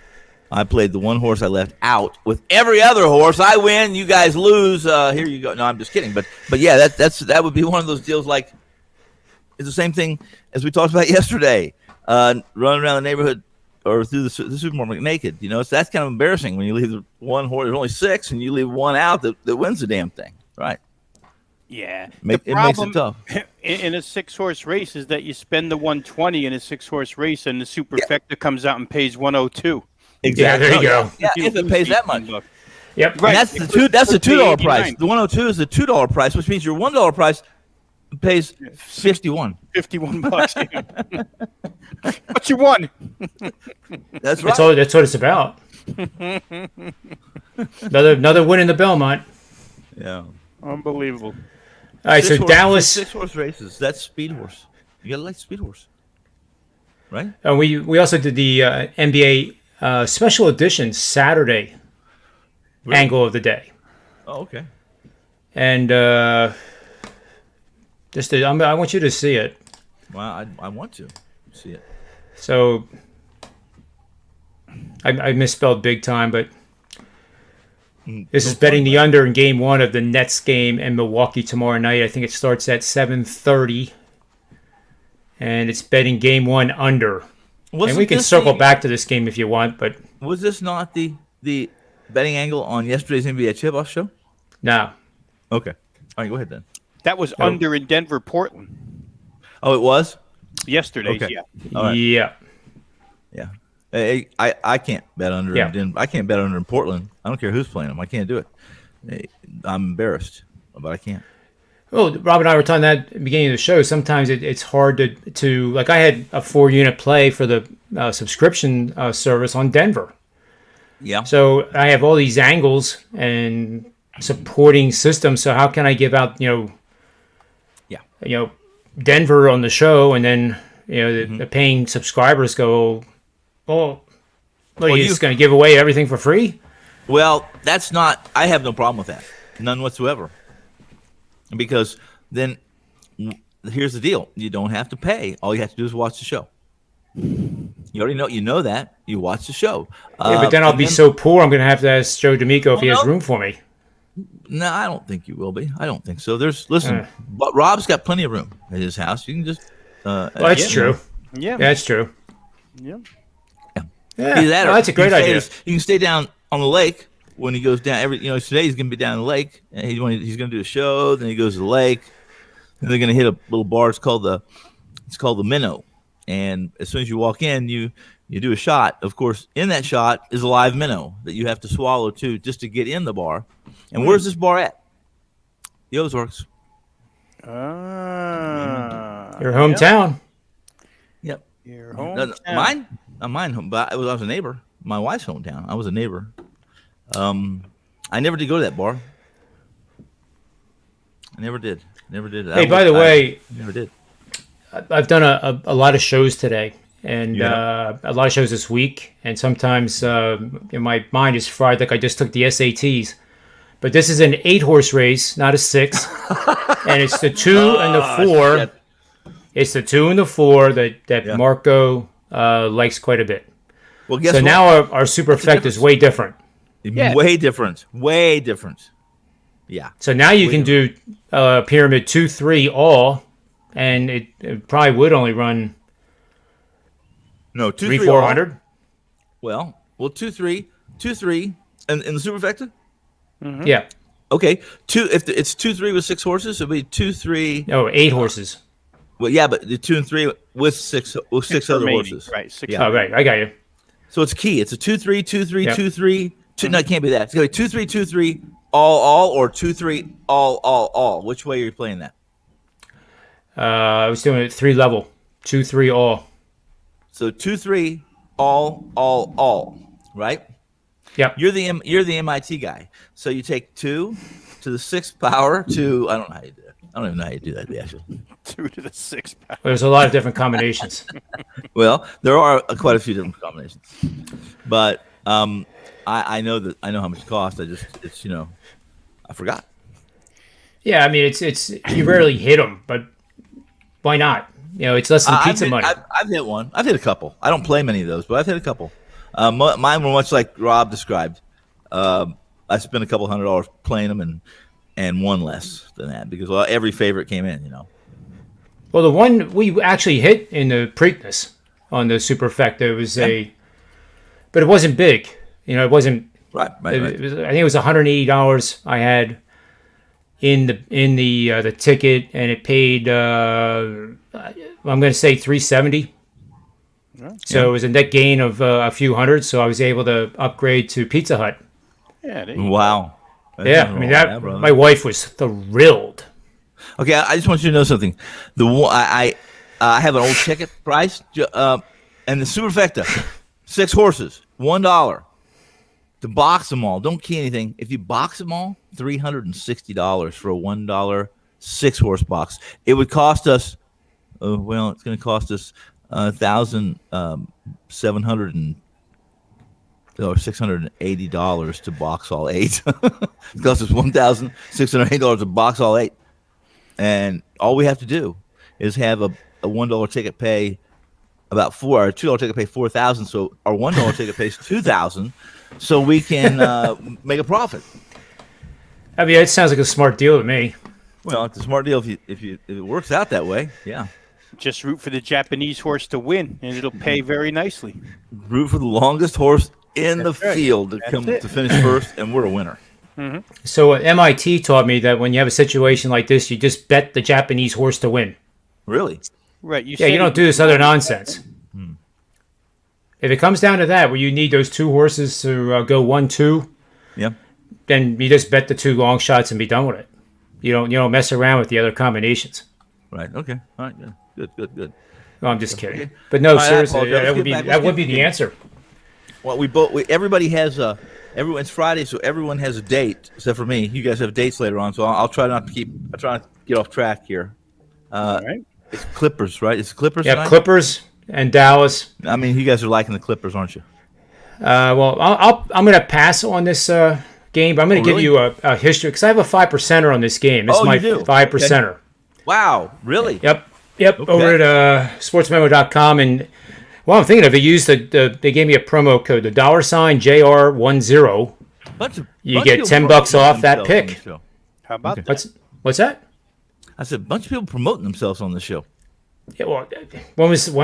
I played the one horse I left out with every other horse. I win, you guys lose. Here you go. No, I'm just kidding. But yeah, that would be one of those deals. Like, it's the same thing as we talked about yesterday. Running around the neighborhood or through the supermarket naked. So that's kind of embarrassing when you leave one horse. There's only 6, and you leave one out that wins the damn thing, right? Yeah, it makes it tough. In a 6-horse race is that you spend the 120 in a 6-horse race, and the superfecta comes out and pays 102. Exactly. Yeah, there you go. Yeah, if it pays that much. Yep. Right. That's the $2 price. The 102 is the $2 price, which means your $1 price pays 51. $51. But you won. That's right. That's what it's about. another win in the Belmont. Yeah. Unbelievable. All right, so Dallas 6-horse races. That's speed horse. You gotta like speed horse, right? And we also did the NBA special edition Saturday angle of the day. Oh, okay. And I want you to see it. Well, I want to see it. So I misspelled big time, but this is betting the under in game 1 of the Nets game in Milwaukee tomorrow night. I think it starts at 7:30, and it's betting game 1 under. And we can circle back to this game if you want, but was this not the betting angle on yesterday's NBA Chip-Off show? no. Okay. All right, go ahead then. That was under in Denver, Portland. Oh, it was? Yesterday's, Okay. yeah. All right. Yeah. Yeah. I can't bet under. Yeah. I can't bet under in Portland. I don't care who's playing them. I can't do it. I'm embarrassed, but I can't. Well, Rob and I were talking that at the beginning of the show. Sometimes it's hard to like. I had a 4-unit play for the subscription service on Denver. Yeah. So I have all these angles and supporting systems. So how can I give out Denver on the show, and then the paying subscribers go, well, you're just going to give away everything for free? Well, that's not. I have no problem with that, none whatsoever. Because then, here's the deal: you don't have to pay. All you have to do is watch the show. You already know that. You watch the show. Yeah, but then I'll be so poor. I'm going to have to ask Joe D'Amico if he has room for me. No, I don't think you will be. I don't think so. But Rob's got plenty of room at his house. You can just. Well, that's true. Yeah. That's true. Yeah. Yeah, Either that or that's a great idea. You can stay down on the lake when he goes down. Today he's going to be down the lake, and he's going to do a show. Then he goes to the lake, and they're going to hit a little bar. It's called the Minnow, and as soon as you walk in, you do a shot. Of course, in that shot is a live minnow that you have to swallow too, just to get in the bar. And where's this bar at? The Ozarks. Your hometown. Yep. Your hometown. Mine. Not mine home, but I was a neighbor. My wife's hometown. I was a neighbor. I never did go to that bar. I never did. Hey, by the way, never did. I've done a lot of shows today, and a lot of shows this week. And sometimes my mind is fried, like I just took the SATs. But this is an 8-horse race, not a 6, and it's the 2 and the 4. Shit. It's the 2 and the 4 that Marco likes quite a bit. Well, guess so what? now our superfecta is way different. Yeah. Way different. Yeah. So now you can do pyramid 2-3 all, and it probably would only run 300-400. Well, 2-3, and in the superfecta. Mm-hmm. Yeah. Okay, if it's 2-3 with 6 horses, it'll be 2-3. No, 8 horses. Well, yeah, but the 2 and 3 with six other remaining. horses. Right. 6. Oh, right. I got you. So it's key. It's a 2-3, 2-3, Yep. 2-3. No, it can't be that. It's going to be 2-3, 2-3, all, or 2-3, all. Which way are you playing that? I was doing it 3 level, 2-3 all. So 2-3, all. Right? Yep. You're the MIT guy. So you take 2 to the 6th power to I don't know how you do that. I don't even know how you do that actually. 2 to the 6 power. There's a lot of different combinations. Well, there are quite a few different combinations, but I know how much it costs. It's I forgot. Yeah, I mean it's you rarely hit them, but why not? It's less than pizza money. I've hit one. I've hit a couple. I don't play many of those, but I've hit a couple. Mine were much like Rob described. I spent a couple $100 playing them and won less than that because every favorite came in. Well, the one we actually hit in the Preakness on the superfecta was but it wasn't big. It wasn't Right. It was, I think it was $180 I had in the ticket, and it paid I'm going to say $370. So it was a net gain of a few hundred. So I was able to upgrade to Pizza Hut. Yeah. There you go. Wow. Yeah, I mean my wife was thrilled. Okay, I just want you to know something. I have an old ticket price, and the superfecta, 6 horses, $1 to box them all. Don't key anything. If you box them all, $360 for a $1 6-horse box. It would cost us. It's going to cost us $680 to box all 8. It costs us $1,680 to box all 8. and all we have to do is have a $1 ticket pay about or $2 ticket pay 4,000. So our $1 ticket pays 2,000, so we can make a profit. I mean, it sounds like a smart deal to me. Well, it's a smart deal if it works out that way. Yeah. Just root for the Japanese horse to win, and it'll pay very nicely. Root for the longest horse in the right. field to finish first, and we're a winner. Mm-hmm. So MIT taught me that when you have a situation like this, you just bet the Japanese horse to win. Really? Right. You don't do this other nonsense. If it comes down to that, where you need those two horses to go 1-2, Yeah. then you just bet the two long shots and be done with it. You don't mess around with the other combinations. Right. Okay. All right. Good. No, I'm just kidding. But no, All right, I seriously, apologize. that would be the answer. Well, everybody has it's Friday, so everyone has a date except for me. You guys have dates later on, so I'll try not to get off track here. All right. It's Clippers, right? It's Clippers. Yeah, tonight? Clippers and Dallas. I mean, you guys are liking the Clippers, aren't you? Well, I'm going to pass on this game, but I'm going to give you a history because I have a 5%er on this game. This is my you do? 5%er. Okay. Wow, really? Yep. Okay. Over at SportsMemo.com, and well, I'm thinking if they used they gave me a promo code, the $JR10. You get $10 off that pick. How about that? What's that? I said a bunch of people promoting themselves on the show. Yeah, well, this is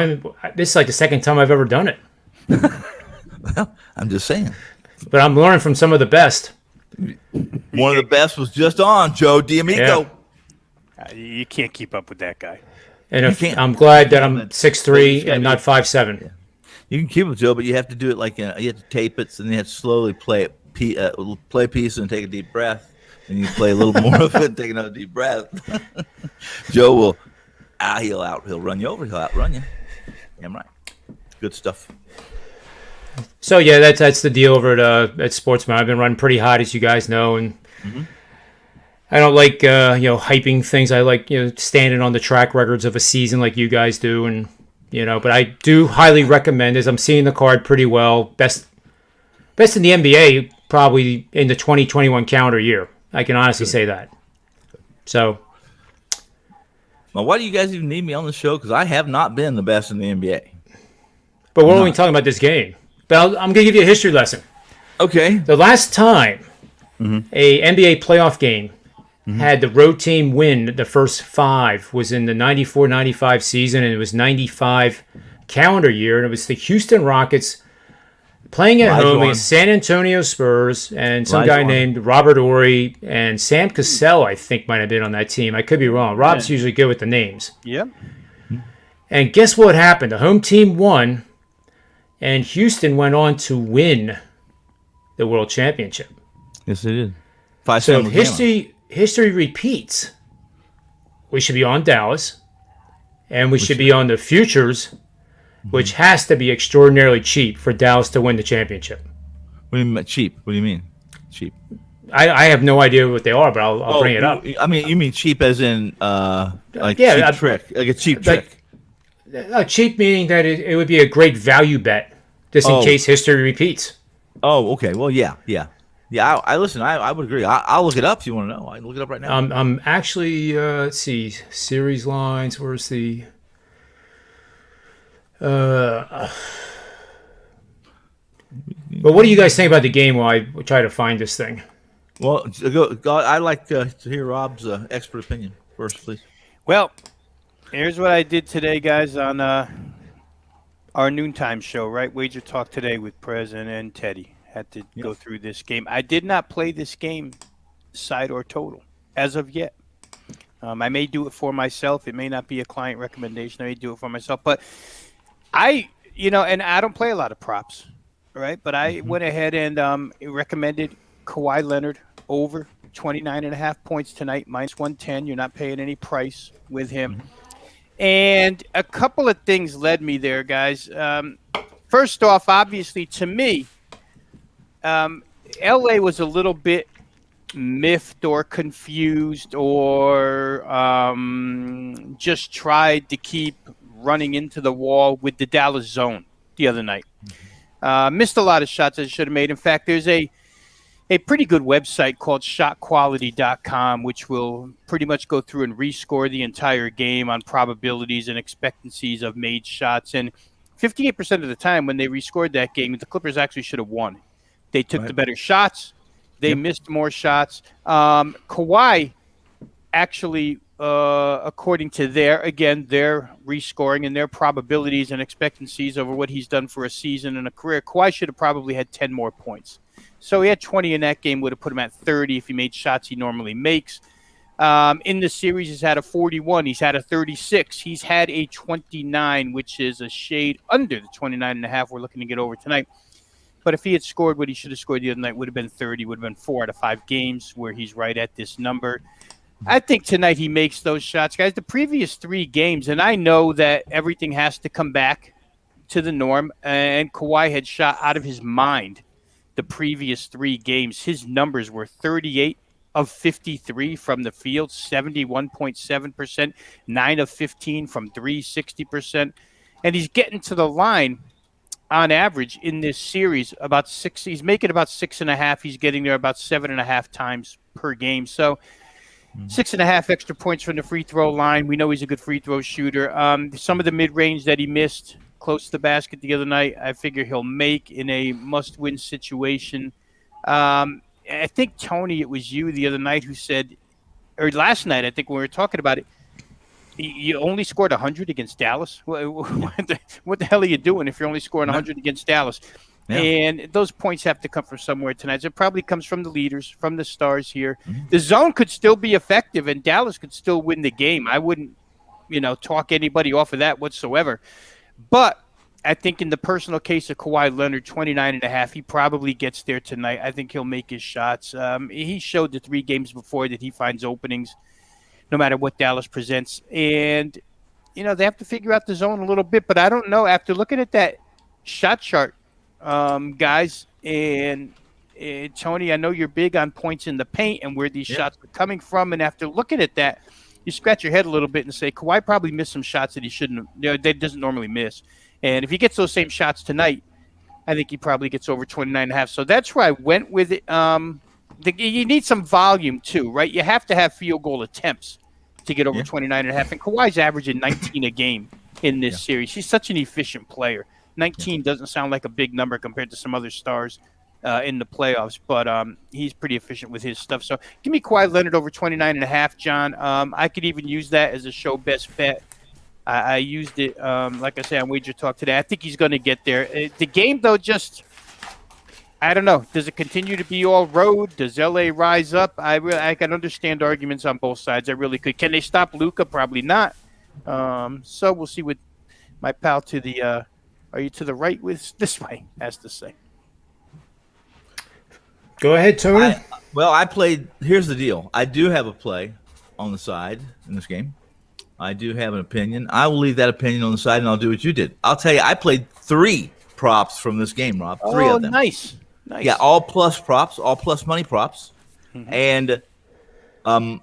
like the second time I've ever done it. Well, I'm just saying. But I'm learning from some of the best. One of the best was just on Joe D'Amico. Yeah. You can't keep up with that guy. And I'm glad that I'm 6'3" and not 5'7". Yeah. You can keep it, Joe, but you have to do it like you have to tape it, and you have to slowly play a piece and take a deep breath, and you play a little more of it, and take another deep breath. Joe will, he'll run you over, he'll outrun you. Damn right. Good stuff. So yeah, that's the deal over at Sportsman. I've been running pretty hot, as you guys know, and I don't like hyping things. I like standing on the track records of a season like you guys do, and But I do highly recommend, as I'm seeing the card pretty well, best in the NBA probably in the 2021 calendar year. I can honestly say that. So. Well, why do you guys even need me on the show? Because I have not been the best in the NBA. But we're only talking about this game. But I'm going to give you a history lesson. Okay. The last time a NBA playoff game had the road team win the first 5 was in the 94-95 season, and it was 95 calendar year, and it was the Houston Rockets playing at home against San Antonio Spurs, and some guy named Robert Horry and Sam Cassell, I think, might have been on that team. I could be wrong. Rob's usually good with the names. Yep. And guess what happened? The home team won, and Houston went on to win the World Championship. Yes, they did. So if history repeats, we should be on Dallas, and we should be on the futures, which has to be extraordinarily cheap for Dallas to win the championship. What do you mean cheap? What do you mean cheap? I have no idea what they are, but I'll bring it up. I mean, you mean cheap as in cheap trick, like a cheap trick. Cheap meaning that it would be a great value bet, just in case history repeats. Oh, okay. Well, yeah. I listen. I would agree. I'll look it up if you want to know. I can look it up right now. I'm actually let's see, series lines. Where's the? But what do you guys think about the game while I try to find this thing? Well, I'd like to hear Rob's expert opinion first, please. Well, here's what I did today, guys, on our noontime show, right? Wager Talk today with Prez and Teddy. Had to go through this game. I did not play this game side or total as of yet. I may do it for myself. It may not be a client recommendation. I may do it for myself. But and I don't play a lot of props, right? But I went ahead and recommended Kawhi Leonard over 29.5 points tonight, minus 110. You're not paying any price with him. And a couple of things led me there, guys. First off, obviously, to me, LA was a little bit miffed or confused or just tried to keep running into the wall with the Dallas zone the other night. Missed a lot of shots I should have made. In fact, there's a a pretty good website called shotquality.com, which will pretty much go through and rescore the entire game on probabilities and expectancies of made shots. And 58% of the time when they rescored that game, the Clippers actually should have won. They took the better shots. They missed more shots. Kawhi actually, according to their rescoring and their probabilities and expectancies over what he's done for a season and a career, Kawhi should have probably had 10 more points. So he had 20 in that game, would have put him at 30 if he made shots he normally makes. In the series, he's had a 41. He's had a 36. He's had a 29, which is a shade under the 29.5 we're looking to get over tonight. But if he had scored what he should have scored the other night, would have been 30, would have been 4 out of 5 games where he's right at this number. I think tonight he makes those shots. Guys, the previous 3 games, and I know that everything has to come back to the norm, and Kawhi had shot out of his mind the previous 3 games. His numbers were 38 of 53 from the field, 71.7%, 9 of 15 from 3, 60%. And he's getting to the line on average in this series about 6. He's making about 6.5. He's getting there about 7.5 times per game. So 6.5 extra points from the free throw line. We know he's a good free throw shooter. Some of the mid-range that he missed close to the basket the other night, I figure he'll make in a must-win situation. I think, Tony, it was you the other night who said, or last night, I think when we were talking about it, you only scored 100 against Dallas. What the hell are you doing if you're only scoring 100 against Dallas? Yeah. And those points have to come from somewhere tonight. So it probably comes from the leaders, from the stars here. Mm-hmm. The zone could still be effective, and Dallas could still win the game. I wouldn't, talk anybody off of that whatsoever. But I think in the personal case of Kawhi Leonard, 29.5, he probably gets there tonight. I think he'll make his shots. He showed the 3 games before that he finds openings no matter what Dallas presents. And, they have to figure out the zone a little bit. But I don't know. After looking at that shot chart, guys, and Tony, I know you're big on points in the paint and where these shots are coming from. And after looking at that, you scratch your head a little bit and say, Kawhi probably missed some shots that he shouldn't have, that doesn't normally miss. And if he gets those same shots tonight, I think he probably gets over 29.5. So that's where I went with it. You need some volume too, right? You have to have field goal attempts to get over 29.5. And Kawhi's averaging 19 a game in this series. He's such an efficient player. 19 doesn't sound like a big number compared to some other stars in the playoffs, but he's pretty efficient with his stuff. So give me Kawhi Leonard over 29.5, John. I could even use that as a show best bet. I used it, like I said, on Wager Talk today. I think he's going to get there. The game, though, I don't know. Does it continue to be all road? Does LA rise up? I can understand arguments on both sides. I really could. Can they stop Luka? Probably not. So we'll see what my pal to the are you to the right with this way has to say. Go ahead, Tony. I played. Here's the deal. I do have a play on the side in this game. I do have an opinion. I will leave that opinion on the side, and I'll do what you did. I'll tell you, I played 3 props from this game, Rob. 3 of them. Nice. Yeah, all plus props, all plus money props. Mm-hmm. And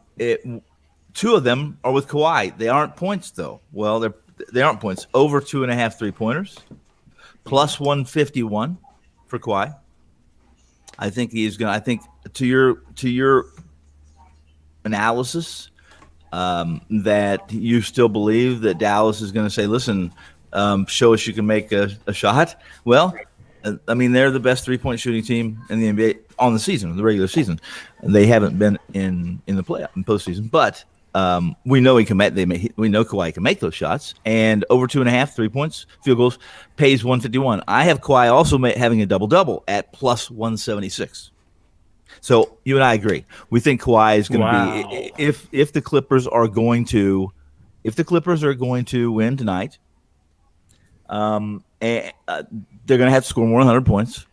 2 of them are with Kawhi. They aren't points, though. Well, they aren't points. Over 2.5 3-pointers, plus 151 for Kawhi. I think he's going to – I think to your analysis – that you still believe that Dallas is going to say, listen, show us you can make a shot. Well, I mean, they're the best 3-point shooting team in the NBA on the season, the regular season. They haven't been in the playoff in postseason, but we know he can make. We know Kawhi can make those shots, and over 2.5 3-points, field goals pays 151. I have Kawhi also having a double at plus 176. So you and I agree. We think Kawhi is going to be if the Clippers are going to win tonight. They're going to have to score more than 100 points.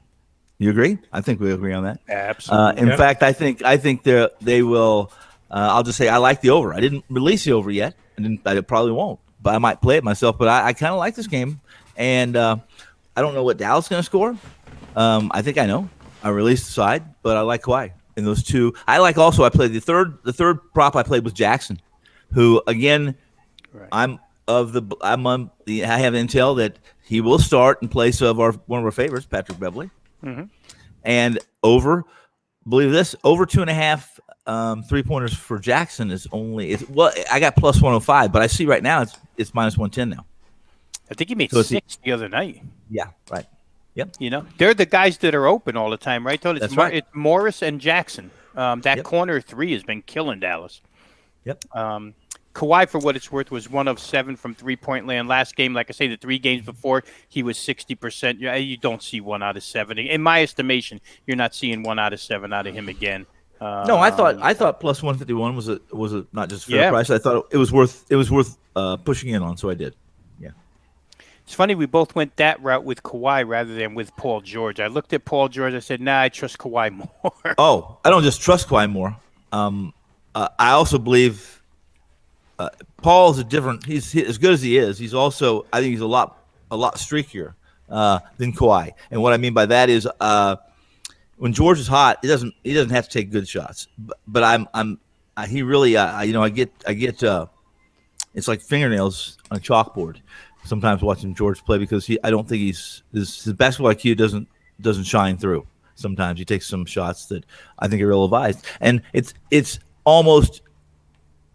You agree? I think we agree on that. Absolutely. In fact, I think they will. I'll just say I like the over. I didn't release the over yet. I probably won't, but I might play it myself. But I kind of like this game, and I don't know what Dallas is going to score. I think I know. I released the side, but I like Kawhi in those 2. I like also. I played the third prop I played was Jackson, who again, right. I have intel that he will start in place of one of our favorites, Patrick Beverley, and over believe this, over 2.5 3-pointers for Jackson is only I got plus 105, but I see right now it's minus 110 now. I think he made So 6 the other night. Yeah, right. Yep. You know, they're the guys that are open all the time, right? Tony? That's right. It's Morris and Jackson. That Yep. corner three has been killing Dallas. Yep. Kawhi, for what it's worth, was 1 of 7 from three-point land. Last game, like I say, the 3 games before, he was 60%. You don't see 1 out of 7. In my estimation, you're not seeing 1 out of 7 out of him again. No, I thought plus 151 was a not just fair price. I thought it was worth pushing in on, so I did. Yeah. It's funny we both went that route with Kawhi rather than with Paul George. I looked at Paul George. I said, "Nah, I trust Kawhi more." Oh, I don't just trust Kawhi more. I also believe Paul's a different. He's as good as he is. He's also, I think, he's a lot streakier than Kawhi. And what I mean by that is, when George is hot, he doesn't have to take good shots. But he really, I get it's like fingernails on a chalkboard. Sometimes watching George play because I don't think his basketball IQ doesn't shine through. Sometimes he takes some shots that I think are ill-advised, and it almost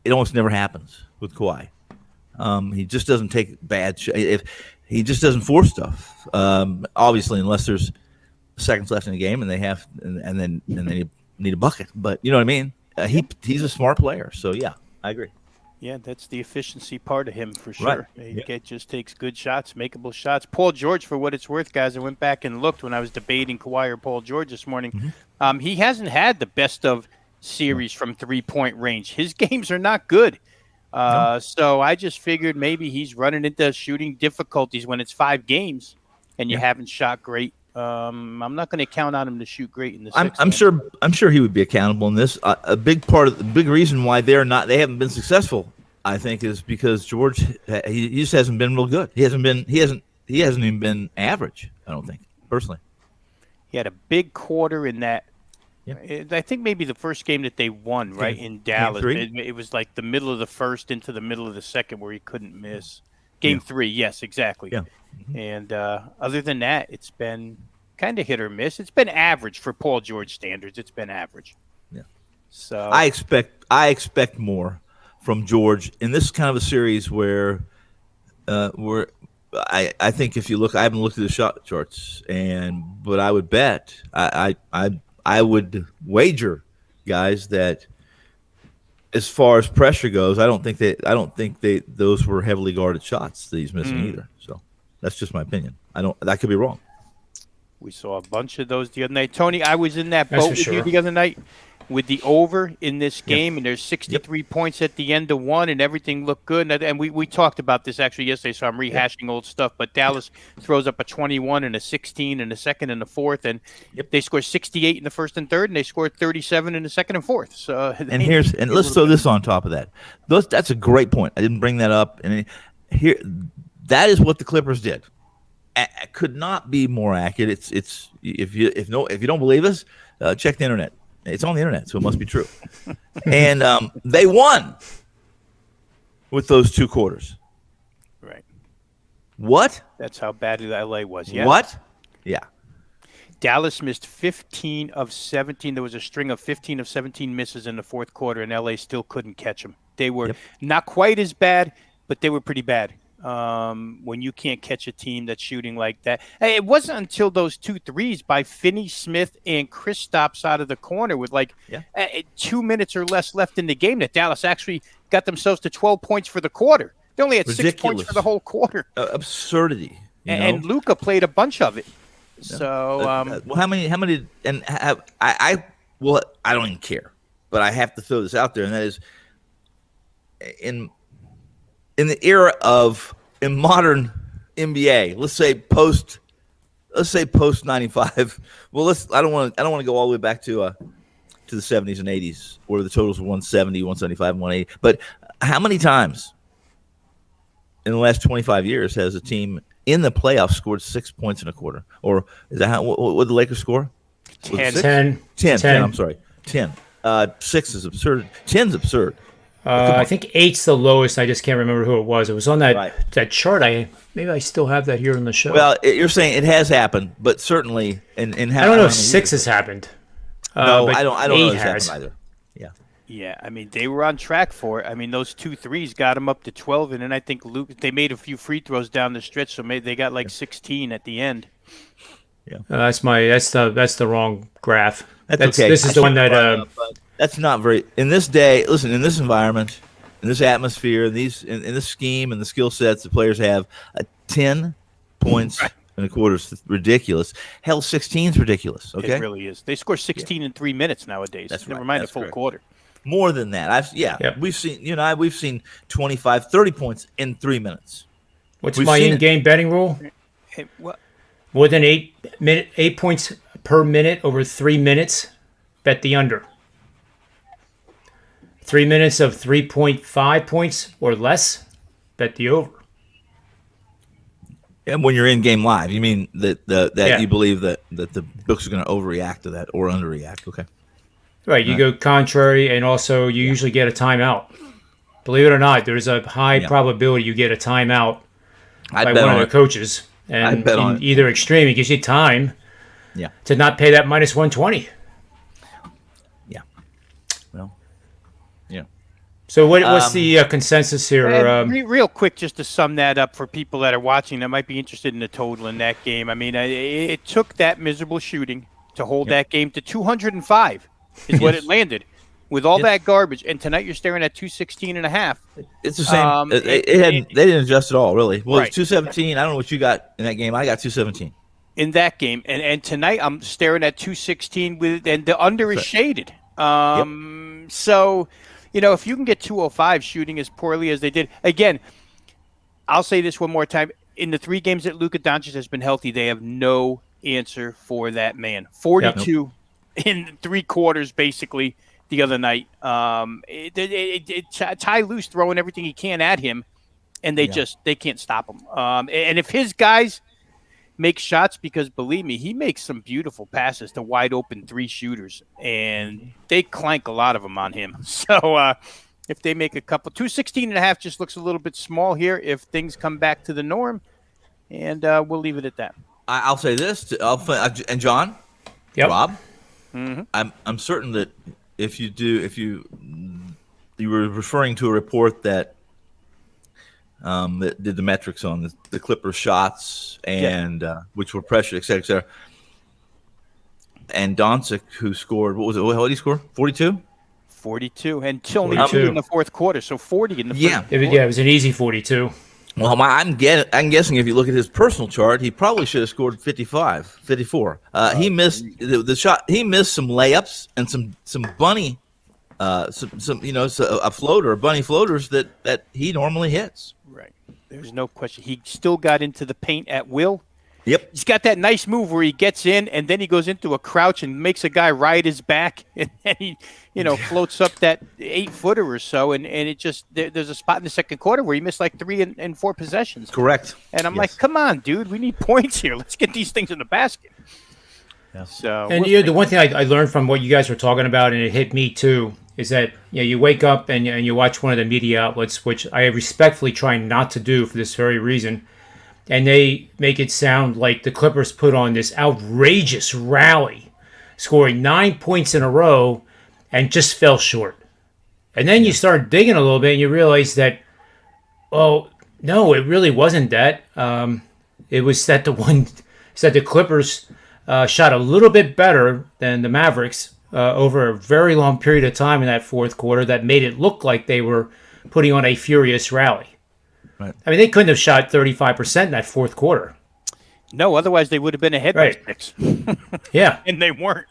never happens with Kawhi. He just doesn't take bad shots. He just doesn't force stuff. Obviously, unless there's seconds left in the game and then you need a bucket. But you know what I mean. He's a smart player. So yeah, I agree. Yeah, that's the efficiency part of him for Right. sure. He just takes good shots, makeable shots. Paul George, for what it's worth, guys, I went back and looked when I was debating Kawhi or Paul George this morning. Mm-hmm. He hasn't had the best of series from 3-point range. His games are not good. So I just figured maybe he's running into shooting difficulties when it's 5 games and you haven't shot great. I'm not going to count on him to shoot great in the sixth. I'm sure he would be accountable in this. A big reason why they haven't been successful, I think, is because George he just hasn't been real good. He hasn't even been average. I don't think personally. He had a big quarter in that. Yep. I think maybe the first game that they won, right, in Dallas. It was like the middle of the first into the middle of the second where he couldn't miss. Game 3, yes, exactly. Yeah. And other than that, it's been kind of hit or miss. It's been average for Paul George standards. It's been average. Yeah. So I expect more from George in this kind of a series where I think if you look, I haven't looked at the shot charts, but I would bet I would wager, guys, that as far as pressure goes, I don't think those were heavily guarded shots that he's missing either. So that's just my opinion. I could be wrong. we saw a bunch of those the other night. Tony, I was in that That's boat for with sure. you the other night with the over in this game, and there's 63 points at the end of one, and everything looked good. And we talked about this actually yesterday, so I'm rehashing old stuff. But Dallas throws up a 21 and a 16 in the second and the fourth, and they scored 68 in the first and third, and they scored 37 in the second and fourth. So let's throw this on top of that. That's a great point. I didn't bring that up, and here that is what the Clippers did. Could not be more accurate. It's if you don't believe us, check the internet. It's on the internet, so it must be true. And they won with those two quarters. Right. What? That's how bad LA was. Yeah. What? Yeah. Dallas missed 15 of 17. There was a string of 15 of 17 misses in the fourth quarter, and LA still couldn't catch them. They were not quite as bad, but they were pretty bad. When you can't catch a team that's shooting like that. Hey, it wasn't until those 2 threes by Finney-Smith and Kristaps out of the corner with 2 minutes or less left in the game that Dallas actually got themselves to 12 points for the quarter. They only had 6 points for the whole quarter. Absurdity. And Luka played a bunch of it. So, well, how many? And I don't even care, but I have to throw this out there, and that is in the era of in modern NBA, let's say post 95. Well, I don't want to go all the way back to the 70s and 80s where the totals were 170, 175, 180. But how many times in the last 25 years has a team in the playoffs scored 6 points in a quarter? Or is that what did the Lakers score? 10. 10. I'm sorry. 10. 6 is absurd. 10's absurd. I think 8's the lowest. I just can't remember who it was. It was on that chart. Maybe I still have that here in the show. Well, you're saying it has happened, but certainly in how I don't know if 6 has happened. No, but I don't know Aid this has. happened either. Yeah. Yeah, I mean, they were on track for it. I mean, those 2 threes got them up to 12, and then I think they made a few free throws down the stretch, so maybe they got like 16 at the end. That's the wrong graph. That's okay. This is the one that But that's not very in this day. Listen, in this environment, in this atmosphere, in this scheme and the skill sets the players have, 10 points in a quarter is ridiculous. Hell, 16 is ridiculous. Okay, It really is. They score 16 in 3 minutes nowadays. That's Never right. mind That's a full correct. quarter. more than that. Yep. We've seen we've seen 25, 30 points in 3 minutes. what's we've my seen in-game betting rule? Hey, what? More than 8 points per minute over 3 minutes, bet the under. 3 minutes of 3.5 points or less, bet the over. And when you're in game live, you mean that Yeah. you believe that the books are going to overreact to that or underreact? Okay. Right, you go contrary, and also you usually get a timeout. Believe it or not, there's a high probability you get a timeout I'd by bet one on of it. the coaches. And I'd bet on in it. either extreme, it gives you time Yeah. to not pay that minus 120. Yeah. Well. Yeah. So what's the consensus here? And real quick, just to sum that up for people that are watching that might be interested in the total in that game. I mean, it took that miserable shooting to hold that game to 205 is what it landed with all that garbage. And tonight you're staring at 216.5. It's the same. They didn't adjust at all, really. Well, Right. it's 217. I don't know what you got in that game. I got 217. In that game. And tonight I'm staring at 216 and the under is shaded. So, if you can get 205 shooting as poorly as they did, again, I'll say this one more time. In the 3 games that Luka Doncic has been healthy, they have no answer for that man. 42 in 3 quarters, basically, the other night. Ty Lue's throwing everything he can at him, and they can't stop him. And if his guys make shots, because believe me, he makes some beautiful passes to wide open 3 shooters, and they clank a lot of them on him. So if they make a couple, 216.5 just looks a little bit small here if things come back to the norm, and we'll leave it at that. I'll say this, and John, Rob, I'm certain that if you were referring to a report that did the metrics on the Clippers shots and which were pressured, et cetera, and Doncic, who scored, what did he score? 42? 42, and only 42. 2 in the fourth quarter, so 40 in the first quarter. It was an easy 42. Well, I'm guessing if you look at his personal chart, he probably should have scored 55, 54. He missed the shot. He missed some layups and some bunny, a floater, bunny floaters that he normally hits. Right. There's no question. He still got into the paint at will. Yep. He's got that nice move where he gets in and then he goes into a crouch and makes a guy ride his back, and then he, floats up that 8-footer or so, and it just there's a spot in the second quarter where he missed like 3 and 4 possessions. Correct. And I'm like, come on, dude, we need points here. Let's get these things in the basket. Yeah. So And the one thing I learned from what you guys were talking about, and it hit me too, is that you wake up and you watch one of the media outlets, which I respectfully try not to do for this very reason, and they make it sound like the Clippers put on this outrageous rally, scoring 9 points in a row, and just fell short. And then you start digging a little bit, and you realize that, no, it really wasn't that. It was that the Clippers shot a little bit better than the Mavericks over a very long period of time in that fourth quarter that made it look like they were putting on a furious rally. Right. I mean, they couldn't have shot 35% in that fourth quarter. no, otherwise they would have been ahead Right. by 6. Yeah. And they weren't.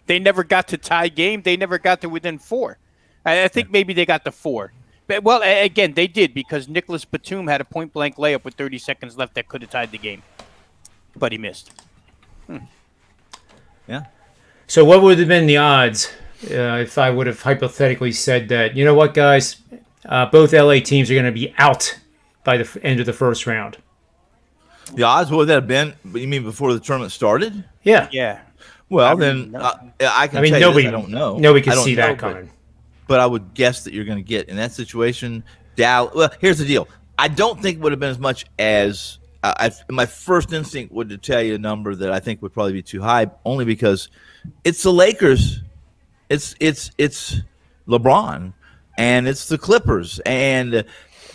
They never got to tie game. They never got to within 4. I think maybe they got to 4. But, well, again, they did because Nicholas Batum had a point-blank layup with 30 seconds left that could have tied the game. But he missed. Yeah. So what would have been the odds if I would have hypothetically said that, you know what, guys, both LA teams are going to be out by the end of the first round? The odds, what would that have been? You mean before the tournament started? Yeah. Yeah. Well, mean, then I can I mean, tell you nobody, this, I don't know. Nobody can I don't see know, that coming. But I would guess that you're going to get in that situation. Dallas. Well, here's the deal. I don't think it would have been as much as my first instinct would to tell you a number that I think would probably be too high, only because it's the Lakers, it's LeBron, and it's the Clippers, and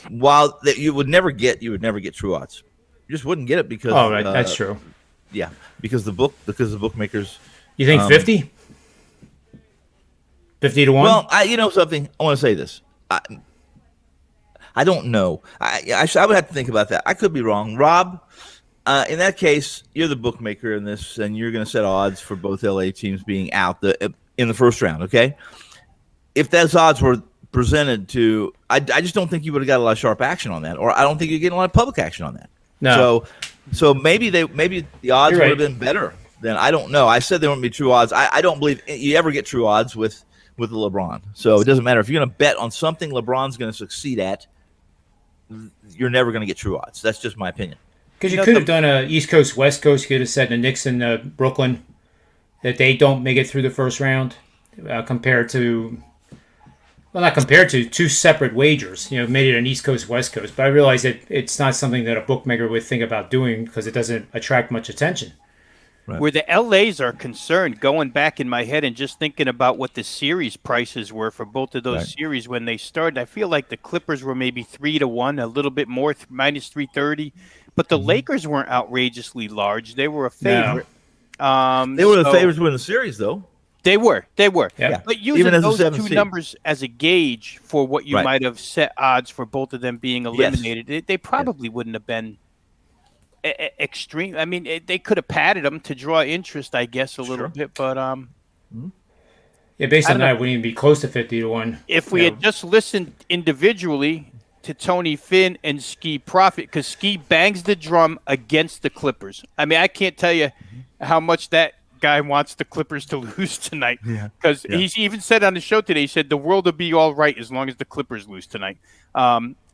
while you would never get true odds, you just wouldn't get it because right, that's true. Yeah, because the bookmakers. You think 50? 50 to 1? Well, you know something. I want to say this. I don't know. I would have to think about that. I could be wrong. Rob, in that case, you're the bookmaker in this, and you're going to set odds for both LA teams being out in the first round, okay? If those odds were presented to – I just don't think you would have got a lot of sharp action on that, or I don't think you're getting a lot of public action on that. No. So maybe the odds would have been better. Then I don't know. I said there wouldn't be true odds. I don't believe you ever get true odds with LeBron. So it doesn't matter if you're going to bet on something LeBron's going to succeed at. You're never going to get true odds. That's just my opinion. Because you could have done a East Coast West Coast. You could have said the Knicks and Brooklyn that they don't make it through the first round, compared to. Well, not compared to two separate wagers. Made it an East Coast, West Coast. But I realize that it's not something that a bookmaker would think about doing because it doesn't attract much attention. Right. Where the LAs are concerned, going back in my head and just thinking about what the series prices were for both of those series when they started, I feel like the Clippers were maybe 3 to 1, a little bit more, minus 330. But the Lakers weren't outrageously large. They were a favorite. No. They were the favorites to win the series, though. They were. Yeah. But using those two numbers as a gauge for what you might have set odds for both of them being eliminated, they probably wouldn't have been extreme. I mean, they could have padded them to draw interest, I guess, a little bit. But based on that, it wouldn't even be close to 50 to 1. If we had just listened individually to Tony Finn and Ski Profit, because Ski bangs the drum against the Clippers. I mean, I can't tell you how much that guy wants the Clippers to lose tonight, because he's even said on the show today, he said the world will be all right as long as the Clippers lose tonight.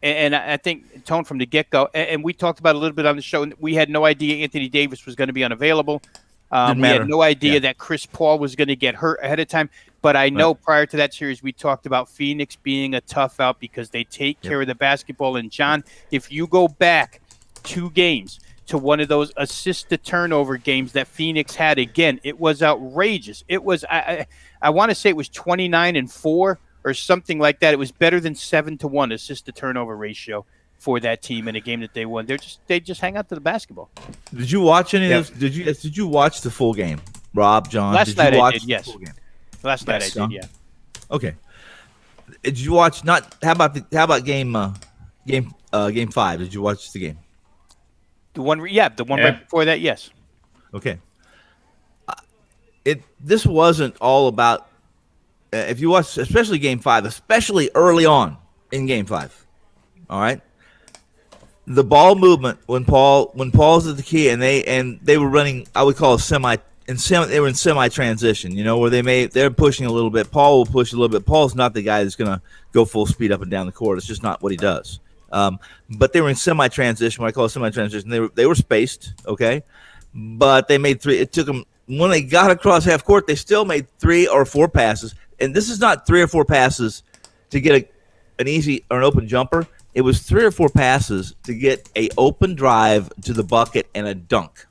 And I think Tone from the get-go, and we talked about it a little bit on the show, and we had no idea Anthony Davis was going to be unavailable. We had no idea that Chris Paul was going to get hurt ahead of time. But I know prior to that series, we talked about Phoenix being a tough out because they take care of the basketball. And, John, if you go back 2 games to one of those assist-to-turnover games that Phoenix had again, it was outrageous. It was I want to say it was 29-4 or something like that. It was better than 7-1 assist-to-turnover ratio for that team in a game that they won. They just hang out to the basketball. Did you watch any of this? Did you watch the full game, Rob, John? Last night I did, yes. Last night I did, yeah. Okay. Did you watch? How about game 5? Did you watch the game? The one right before that, yes. Okay. This wasn't all about. If you watch, especially game 5, especially early on in game 5, all right. The ball movement when Paul's at the key and they were running, I would call they were in semi transition, where they're pushing a little bit. Paul will push a little bit. Paul's not the guy that's going to go full speed up and down the court. It's just not what he does. But they were in semi transition. What I call semi transition. They were spaced, okay, but they made 3. It took them when they got across half court. They still made 3 or 4 passes, and this is not 3 or 4 passes to get an easy or an open jumper. It was 3 or 4 passes to get a open drive to the bucket and a dunk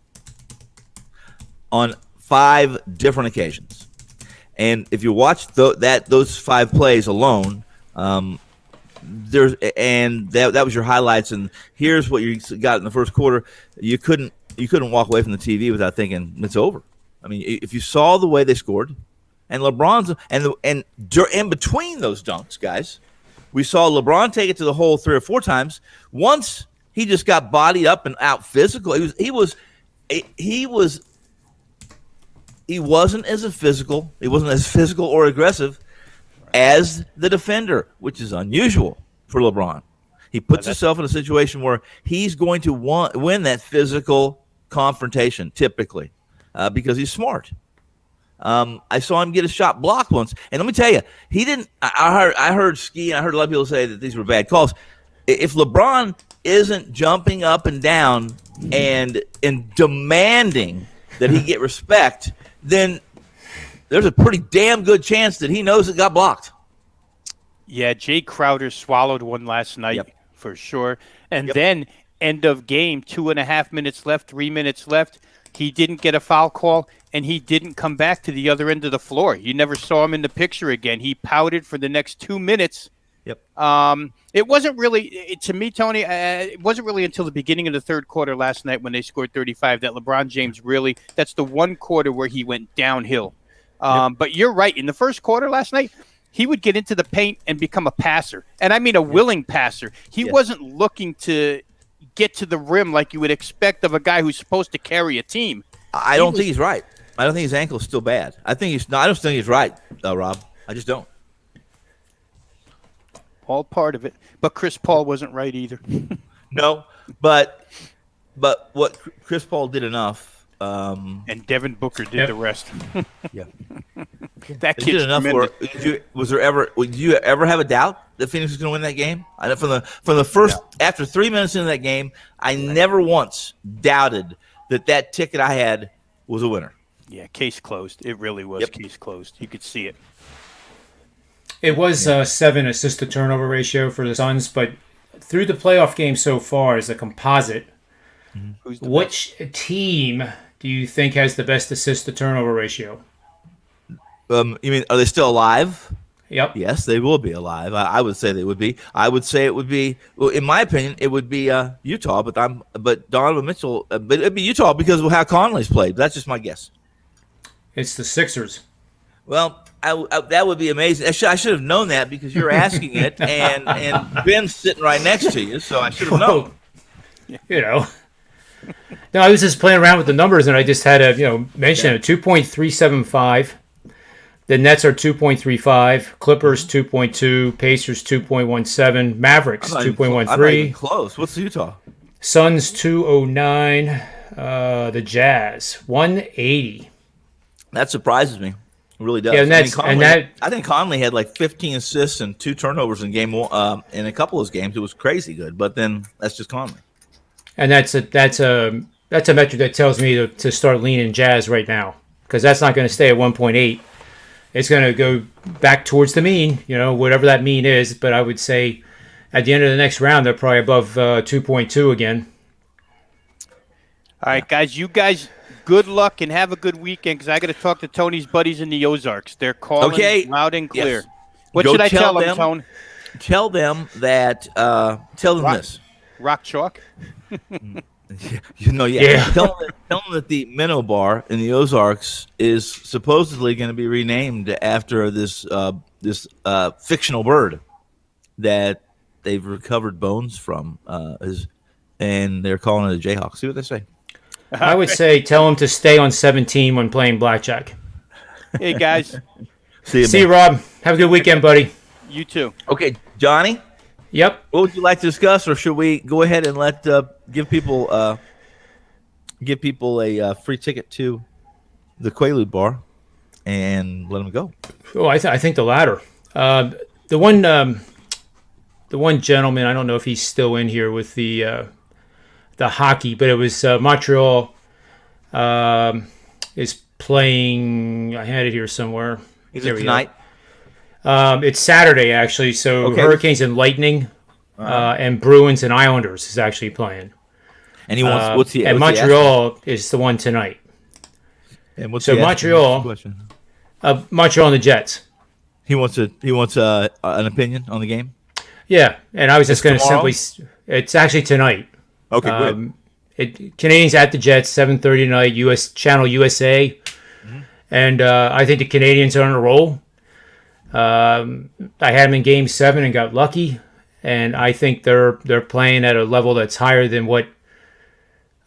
on 5 different occasions. And if you watch those 5 plays alone, that was your highlights. And here's what you got in the first quarter. You couldn't walk away from the TV without thinking it's over. I mean, if you saw the way they scored, and LeBron's and in between those dunks, guys. We saw LeBron take it to the hole 3 or 4 times. Once he just got bodied up and out physical. He wasn't as physical or aggressive as the defender, which is unusual for LeBron. He puts himself in a situation where he's going to win that physical confrontation typically because he's smart. I saw him get a shot blocked once, and let me tell you, he didn't. I heard Ski, and I heard a lot of people say that these were bad calls. If LeBron isn't jumping up and down and demanding that he get respect, then there's a pretty damn good chance that he knows it got blocked. Yeah, Jay Crowder swallowed one last night for sure, and then end of game, 2.5 minutes left, 3 minutes left. He didn't get a foul call, and he didn't come back to the other end of the floor. You never saw him in the picture again. He pouted for the next 2 minutes. Yep. It wasn't really, to me, Tony, it wasn't really until the beginning of the third quarter last night when they scored 35 that LeBron James really, that's the one quarter where he went downhill. But you're right. In the first quarter last night, he would get into the paint and become a passer. And I mean a willing passer. He wasn't looking to get to the rim like you would expect of a guy who's supposed to carry a team. I don't think he's right. I don't think his ankle is still bad. I don't think he's right, Rob. I just don't. All part of it. But Chris Paul wasn't right either. No, but what Chris Paul did enough. And Devin Booker did the rest. Yeah. That They kid's did enough. Did you ever have a doubt that Phoenix was going to win that game? From the first after 3 minutes into that game, I never once doubted that ticket I had was a winner. Yeah, case closed. It really was case closed. You could see it. It was 7 assist to turnover ratio for the Suns, but through the playoff game so far as a composite, which team do you think has the best assist to turnover ratio? You mean, are they still alive? Yep. Yes, they will be alive. I would say they would be. I would say it would be. Well, in my opinion, it would be Utah. But Donovan Mitchell. But it'd be Utah because of how Conley's played. That's just my guess. It's the Sixers. Well, that would be amazing. I should have known that because you're asking it, and Ben's sitting right next to you, so I should have known. You know. No, I was just playing around with the numbers, and I just had to mention it. 2.375. The Nets are 2.35, Clippers 2.2, Pacers 2.17, Mavericks 2.13. I'm not even close. What's Utah? Suns 209, the Jazz 180. That surprises me. It really does. Yeah, I think Conley had like 15 assists and 2 turnovers in game one. In a couple of those games, it was crazy good. But then that's just Conley. And that's a metric that tells me to start leaning Jazz right now because that's not going to stay at 1.8. It's going to go back towards the mean, whatever that mean is. But I would say at the end of the next round, they're probably above 2.2 again. All right, guys. You guys, good luck and have a good weekend because I got to talk to Tony's buddies in the Ozarks. They're calling loud and clear. Yes. What should I tell them, Tony? Tell them that. Tell them this. Rock chalk. Yeah. Tell them that the Minnow Bar in the Ozarks is supposedly going to be renamed after this fictional bird that they've recovered bones from, and they're calling it a Jayhawk. See what they say. I would say tell them to stay on 17 when playing blackjack. Hey guys, see you, Rob. Have a good weekend, buddy. You too. Okay, Johnny. Yep. What would you like to discuss, or should we go ahead and give people a free ticket to the Quaalude Bar and let them go? Oh, I think the latter. The one gentleman, I don't know if he's still in here with the hockey, but it was Montreal is playing. I had it here somewhere. Is it tonight? It's Saturday, actually. So Okay. Hurricanes and Lightning and Bruins and Islanders is actually playing. And he wants and Montreal is the one tonight. And what's so Montreal? Montreal and the Jets. He wants an opinion on the game. Yeah, and I was just going to tomorrow? it's actually tonight. Okay, good. Canadians at the Jets, 7:30 tonight. US Channel USA, and I think the Canadians are on a roll. I had them in Game 7 and got lucky, and I think they're playing at a level that's higher than what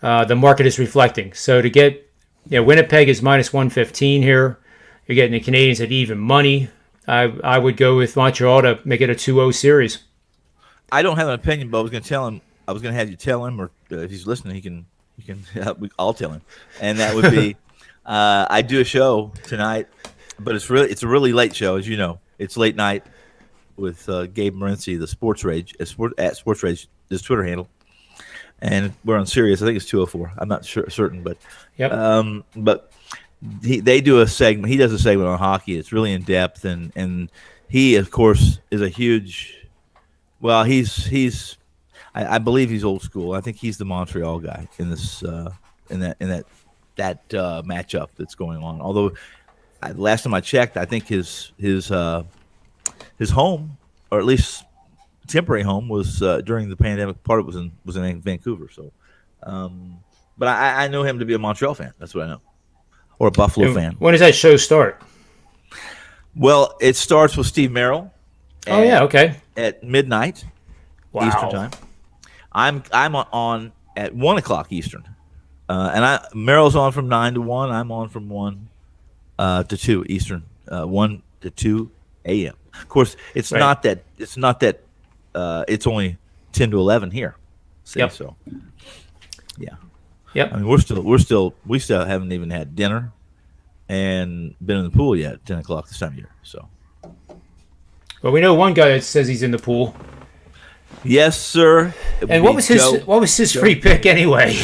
the market is reflecting. So to get, Winnipeg is minus 115 here. You're getting the Canadians at even money. I would go with Montreal to make it a 2-0 series. I don't have an opinion, but I was going to tell him. I was going to have you tell him, or if he's listening, he can. I'll tell him, and that would be. I do a show tonight. But it's a really late show, as you know. It's late night with Gabe Morency, the Sports Rage at Sports Rage, his Twitter handle, and we're on Sirius. I think it's 204. I'm not certain, but but they do a segment. He does a segment on hockey. It's really in depth, and he of course is a huge. Well, he's. I believe he's old school. I think he's the Montreal guy in this in that matchup that's going on. Although last time I checked, I think his home, or at least temporary home, was during the pandemic. Part of it was in Vancouver. So, but I know him to be a Montreal fan. That's what I know, or a Buffalo fan. When does that show start? Well, it starts with Steve Merrill. Okay. At midnight Eastern time. I'm on at 1:00 Eastern, and Merrill's on from 9 to 1. I'm on from 1 to 2 Eastern, 1 to 2 a.m. Of course, it's not that it's it's only 10 to 11 here. See, yep. So, yeah. Yep. I mean, we still haven't even had dinner and been in the pool yet at 10 o'clock this time of year. So, well, we know one guy that says he's in the pool. Yes, sir. And what was his free pick anyway?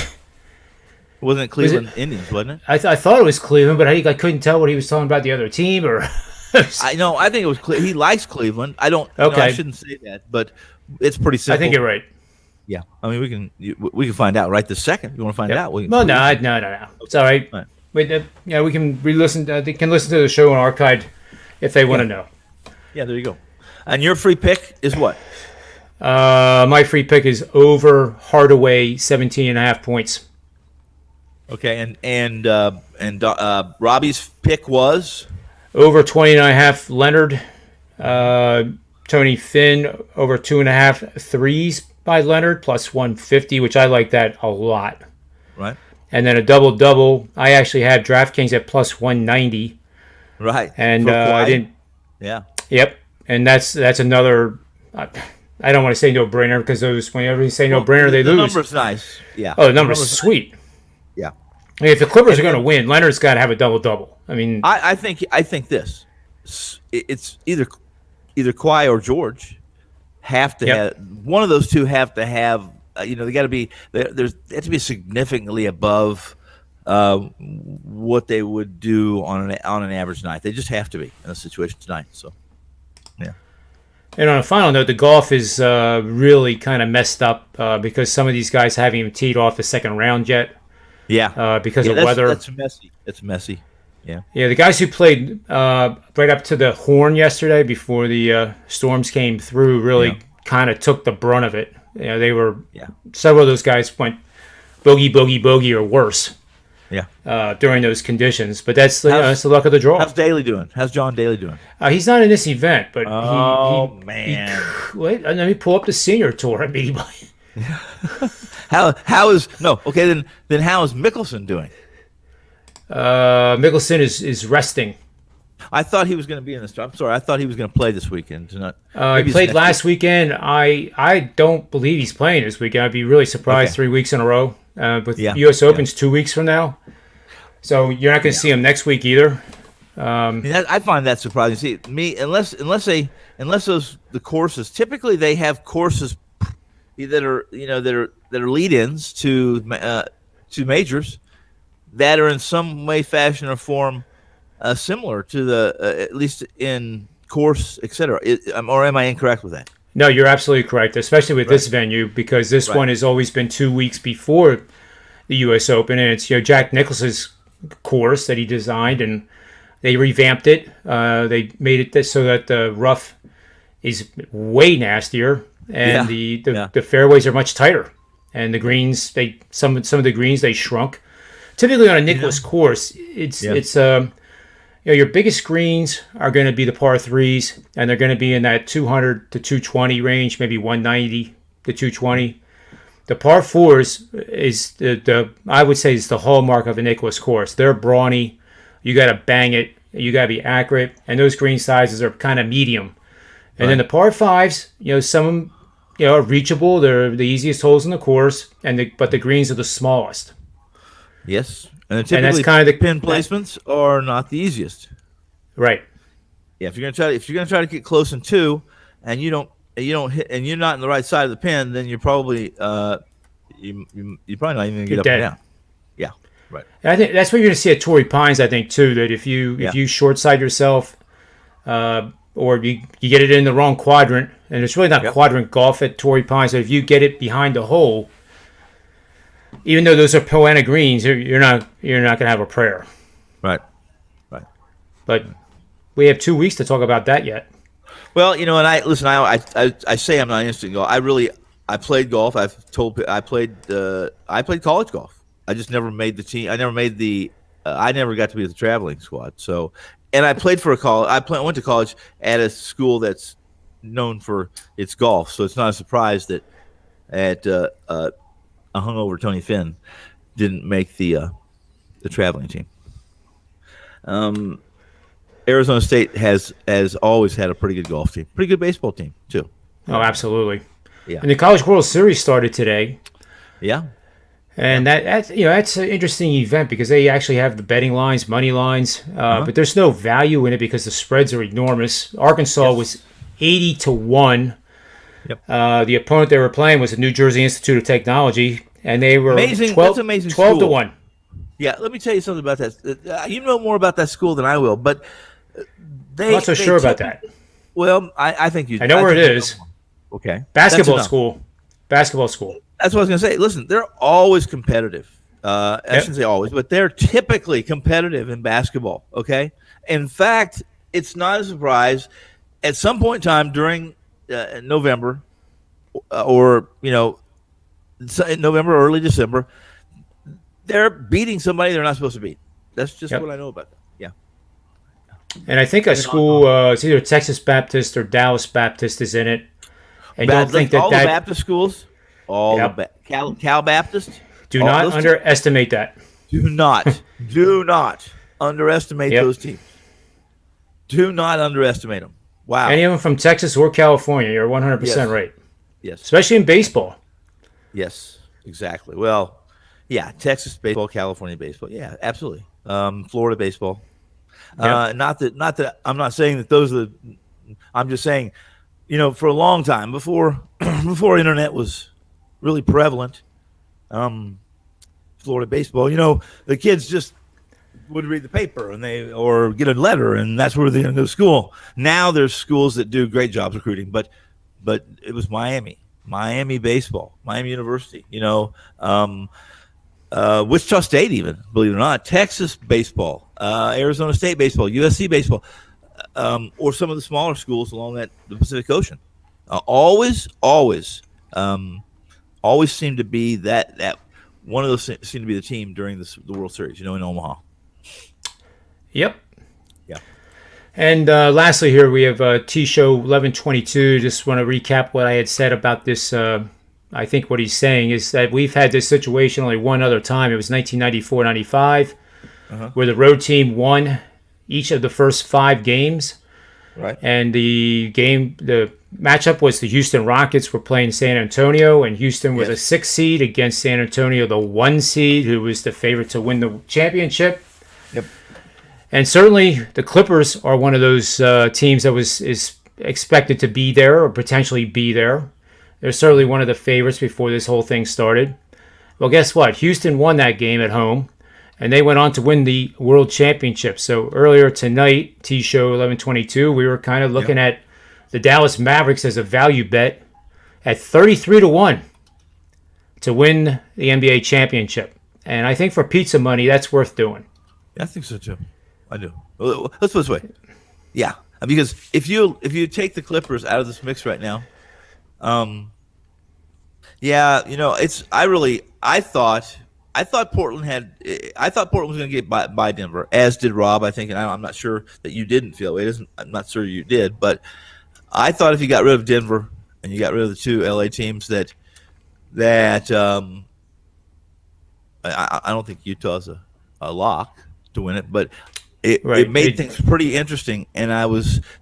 Wasn't it Cleveland Indians, wasn't it? I thought it was Cleveland, but I couldn't tell what he was talking about the other team. Or I think it was he likes Cleveland. I don't. Okay. No, I shouldn't say that, but it's pretty simple. I think you're right. Yeah, I mean we can find out right this second. You want to find out? No. It's all right. All right. We can re-listen. They can listen to the show on archive if they want to know. Yeah, there you go. And your free pick is what? My free pick is over Hardaway 17.5 points. Okay, and Robbie's pick was over 20.5 Leonard. Tony Finn over 2.5 threes by Leonard plus 150, which I like that a lot. Right. And then a double. I actually have DraftKings at plus 190. Right. And I didn't. Yeah. Yep. And that's another. I don't want to say no brainer because whenever you say no brainer, they lose. The number's nice. Yeah. Oh, the number's sweet. Yeah. I mean, if the Clippers are going to win, Leonard's got to have a double. I mean, I think this. It's either Kawhi or George have to have one of those two have to have. They got to be they have to be significantly above what they would do on an average night. They just have to be in a situation tonight. So, yeah. And on a final note, the golf is really kind of messed up because some of these guys haven't even teed off the second round yet. Yeah. Because of weather. That's messy. It's messy. Yeah. Yeah. The guys who played right up to the horn yesterday before the storms came through really kind of took the brunt of it. They were several of those guys went bogey or worse. Yeah. During those conditions, but that's the luck of the draw. How's Daly doing? How's John Daly doing? He's not in this event, but man. Wait, let me pull up the senior tour. I mean, how is then how is Mickelson doing? Mickelson is resting. I thought he was going to be in this. I'm sorry. I thought he was going to play this weekend. He played last weekend. I don't believe he's playing this weekend. I'd be really surprised 3 weeks in a row. With U.S. Open's 2 weeks from now. So you're not going to see him next week either. I find that surprising. See, unless the courses, typically they have courses that are lead-ins to majors that are in some way, fashion, or form similar to the at least in course, etc. Or am I incorrect with that? No, you're absolutely correct, especially with this venue because this one has always been 2 weeks before the U.S. Open, and it's Jack Nicklaus's course that he designed, and they revamped it. They made it so that the rough is way nastier, and the fairways are much tighter, and the greens some of the greens they shrunk. Typically on a Nicklaus course, it's your biggest greens are going to be the par threes, and they're going to be in that 200 to 220 range, maybe 190 to 220. The par fours is I would say is the hallmark of a Nicklaus course. They're brawny. You got to bang it. You got to be accurate, and those green sizes are kind of medium. And then the par fives, some of them, are reachable. They're the easiest holes in the course, but the greens are the smallest. Yes. And typically, the pin placements are not the easiest. Right. Yeah. If you're gonna try to get close in two, and you don't hit, and you're not in the right side of the pin, then you're probably you're probably not even gonna get up and down. Yeah. Right. And I think that's what you're gonna see at Torrey Pines. I think too that if you short side yourself, or you get it in the wrong quadrant, and it's really not quadrant golf at Torrey Pines. So if you get it behind the hole, even though those are Poana greens, you're not going to have a prayer. Right. But we have 2 weeks to talk about that yet. Well, and I say I'm not an instant golf. I played golf. I played college golf. I just never made the team. I never got to be the traveling squad. So, and I played for a college. I went to college at a school that's known for its golf. So it's not a surprise that a hungover Tony Finn didn't make the traveling team. Arizona State has always had a pretty good golf team, pretty good baseball team too. Oh, absolutely. Yeah. And the College World Series started today. Yeah. And that's an interesting event because they actually have the betting lines, money lines, but there's no value in it because the spreads are enormous. Arkansas was 80-1. Yep. The opponent they were playing was the New Jersey Institute of Technology, and they were amazing. 12, That's amazing. 12-1. Yeah, let me tell you something about that. You know more about that school than I will, but I'm not so sure about that. Well, I think you. I know where it is. Okay. Basketball school. That's what I was going to say. Listen, they're always competitive. I shouldn't say always, but they're typically competitive in basketball. Okay. In fact, it's not a surprise. At some point in time during November, or November, early December, they're beating somebody they're not supposed to beat. That's just what I know about them. Yeah. And I think a school, it's either Texas Baptist or Dallas Baptist is in it. And don't think all the Baptist schools, Cal Baptist. Do not underestimate that. Do not underestimate those teams. Do not underestimate them. Wow. Any of them from Texas or California, you're 100% right. Yes. Especially in baseball. Yes, exactly. Well, yeah, Texas baseball, California baseball. Yeah, absolutely. Florida baseball. Not that I'm not saying that those are I'm just saying, for a long time before internet was really prevalent, Florida baseball, the kids just would read the paper or get a letter, and that's where they're going to go to school. Now there's schools that do great jobs recruiting, but it was Miami baseball, Miami University, Wichita State, even, believe it or not, Texas baseball, Arizona State baseball, USC baseball, or some of the smaller schools along the Pacific Ocean. Always seem to be that one of those seem to be the team during the World Series, in Omaha. Yep. Yeah. And lastly here we have T-Show 1122. Just want to recap what I had said about this. I think what he's saying is that we've had this situation only one other time. It was 1994-95, where the road team won each of the first 5 games. Right. And the matchup was the Houston Rockets were playing San Antonio, and Houston was a 6 seed against San Antonio, the 1 seed, who was the favorite to win the championship. Yep. And certainly the Clippers are one of those teams that is expected to be there or potentially be there. They're certainly one of the favorites before this whole thing started. Well, guess what? Houston won that game at home, and they went on to win the World Championship. So earlier tonight, T-Show 1122, we were kind of looking at the Dallas Mavericks as a value bet at 33-1 to win the NBA championship. And I think for pizza money, that's worth doing. Yeah, I think so too. I do. Let's put it this way. Yeah, because if you take the Clippers out of this mix right now, I thought Portland was going to get by Denver, as did Rob. I think, and I'm not sure that you didn't feel it. I'm not sure you did, but I thought if you got rid of Denver and you got rid of the 2 LA teams, that I don't think Utah's a lock to win it, but it made things pretty interesting, and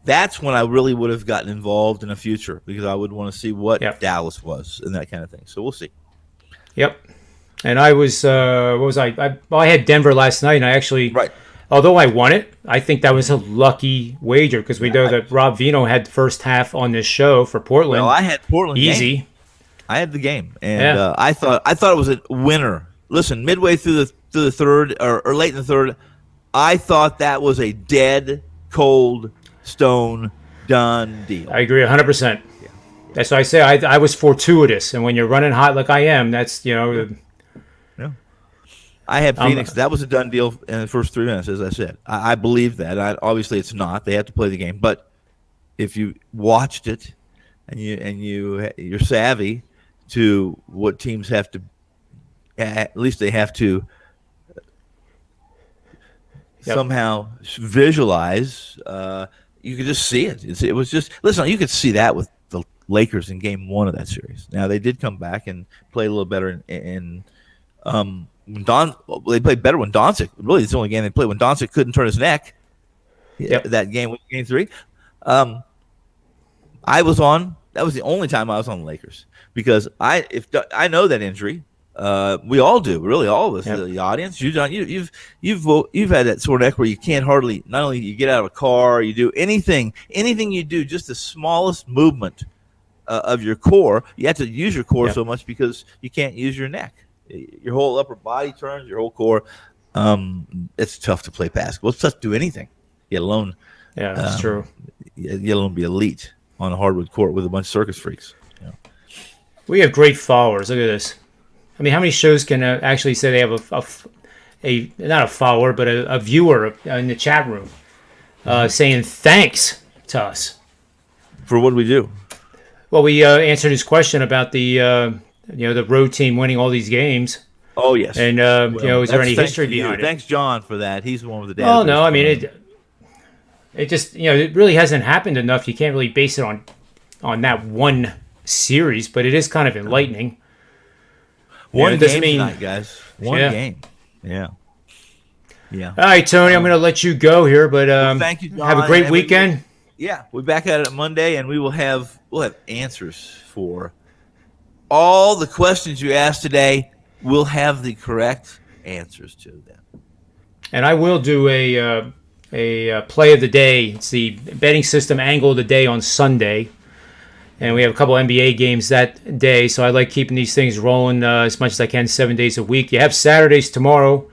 that's when I really would have gotten involved in the future, because I would want to see what Dallas was and that kind of thing. So we'll see. Yep. And I was, what was I? I had Denver last night, and I actually, although I won it, I think that was a lucky wager, because we know that Rob Vino had the first half on this show for Portland. Well, I had Portland easy. Game. I had the game, and I thought it was a winner. Listen, midway through the third or late in the third, I thought that was a dead, cold stone Done deal. I agree 100%. That's why I say I was fortuitous, and when you're running hot like I am, that's Yeah. I had Phoenix. That was a done deal in the first 3 minutes, as I said. I believe that. Obviously, it's not. They have to play the game. But if you watched it, and you're savvy to what teams have to, at least they have to somehow visualize. You could just see it. It was just listen. You could see that with the Lakers in Game 1 of that series. Now they did come back and play a little better in they played better when Doncic. Really, it's the only game they played when Doncic couldn't turn his neck. That game was Game 3. I was on. That was the only time I was on the Lakers because I know that injury. We all do, really, all of us, the audience. You've had that sore neck where you can't hardly. Not only you get out of a car, you do anything you do, just the smallest movement of your core. You have to use your core so much because you can't use your neck. Your whole upper body turns, your whole core. It's tough to play basketball. It's tough to do anything, let alone. Yeah, that's true. Let alone be elite on a hardwood court with a bunch of circus freaks. We have great followers. Look at this. I mean, how many shows can actually say they have a not a follower, but a viewer in the chat room saying thanks to us? For what we do? Well, we answered his question about the the road team winning all these games. Oh, yes. And, is there any history behind it? Thanks, John, for that. He's the one with the data. Oh, no, I mean, it just, it really hasn't happened enough. You can't really base it on that one series, but it is kind of enlightening. One game tonight, guys. One game. Yeah. All right, Tony, I'm going to let you go here, but thank you, John. Have a great weekend. We're back at it Monday, and we'll have answers for all the questions you asked today. We'll have the correct answers to them. And I will do a play of the day. It's the betting system angle of the day on Sunday. And we have a couple NBA games that day, so I like keeping these things rolling as much as I can 7 days a week. You have Saturdays tomorrow,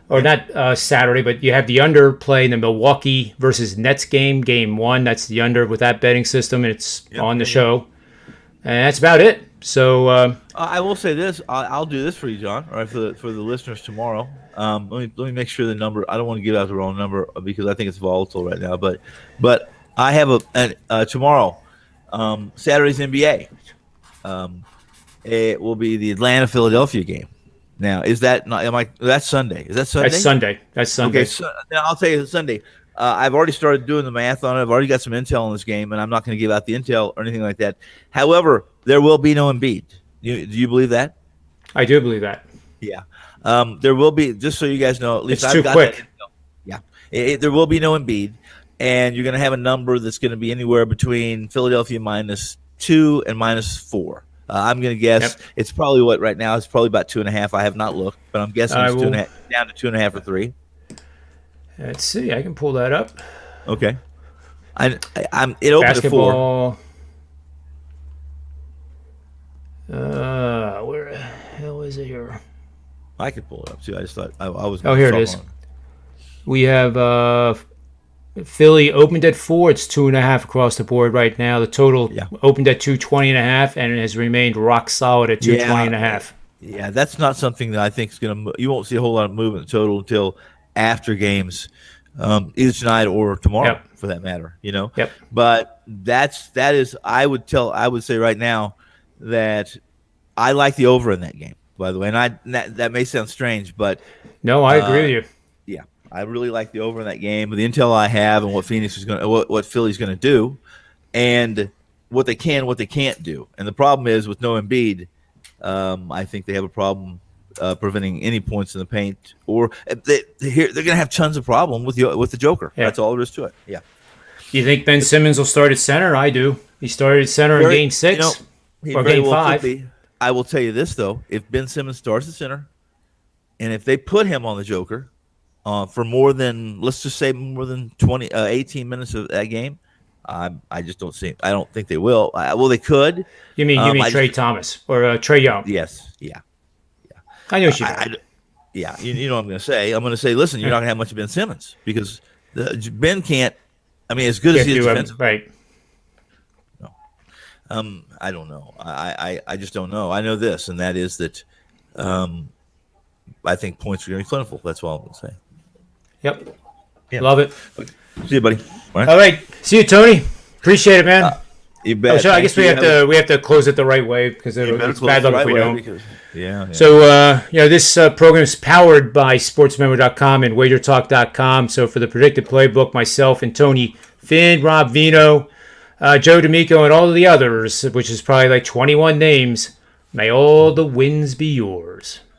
or not Saturday, but you have the under play in the Milwaukee versus Nets game, Game 1. That's the under with that betting system, and it's on the show. And that's about it. So I will say this. I'll do this for you, John, all right, for the listeners tomorrow. Let me make sure the number. I don't want to give out the wrong number because I think it's volatile right now. But I have tomorrow. Saturday's NBA. It will be the Atlanta-Philadelphia game. Now, is that not? That's Sunday. Is that Sunday? That's Sunday. Okay, so now I'll tell you Sunday. I've already started doing the math on it. I've already got some intel on this game, and I'm not going to give out the intel or anything like that. However, there will be no Embiid. Do you believe that? I do believe that. Yeah. There will be. Just so you guys know, at least it's I've too got quick. that intel. Yeah. There will be no Embiid. And you're going to have a number that's going to be anywhere between Philadelphia -2 and -4. I'm going to guess it's probably right now. It's probably about 2.5. I have not looked, but I'm guessing it's 2.5, down to 2.5 or 3. Let's see. I can pull that up. Okay. It opened Basketball. at 4. Where the hell is it here? I could pull it up too. I just thought I was. Oh, here it is. We have Philly opened at 4. It's 2.5 across the board right now. The total opened at 220.5 and it has remained rock solid at 220.5. Yeah, that's not something that I think is going to. You won't see a whole lot of movement in total until after games, either tonight or tomorrow, for that matter. But that is. I would say right now that I like the over in that game. By the way, and that may sound strange, but no, I agree with you. Yeah, I really like the over in that game. With the intel I have and what Phoenix is going to, what Philly's going to do, and what they can, what they can't do. And the problem is with no Embiid, I think they have a problem preventing any points in the paint, or they're going to have tons of problem with the Joker. Yeah. That's all there is to it. Yeah. Do you think Ben Simmons will start at center? I do. He started at center in Game 6 or Game 5. I will tell you this, though. If Ben Simmons starts at center, and if they put him on the Joker for more than, let's just say more than 18 minutes of that game, I just don't see. I don't think they will. Well, they could. You mean Trey Thomas or Trae Young? Yes. Yeah. I know what you mean. You know what I'm going to say. I'm going to say, listen, you're not going to have much of Ben Simmons because Ben can't. I mean, as good as he is defensively, right? I don't know. I just don't know. I know this, and that is that I think points are going to be plentiful. That's all I'm going to say. Yep. Yeah. Love it. See you, buddy. All right. All right. See you, Tony. Appreciate it, man. You bet. I guess we have to close it the right way because it's bad luck if we don't. Yeah. So, this program is powered by SportsMemo.com and WagerTalk.com. So, for the Predictive Playbook, myself and Tony Finn, Rob Vino, Joe D'Amico, and all of the others, which is probably like 21 names, may all the wins be yours.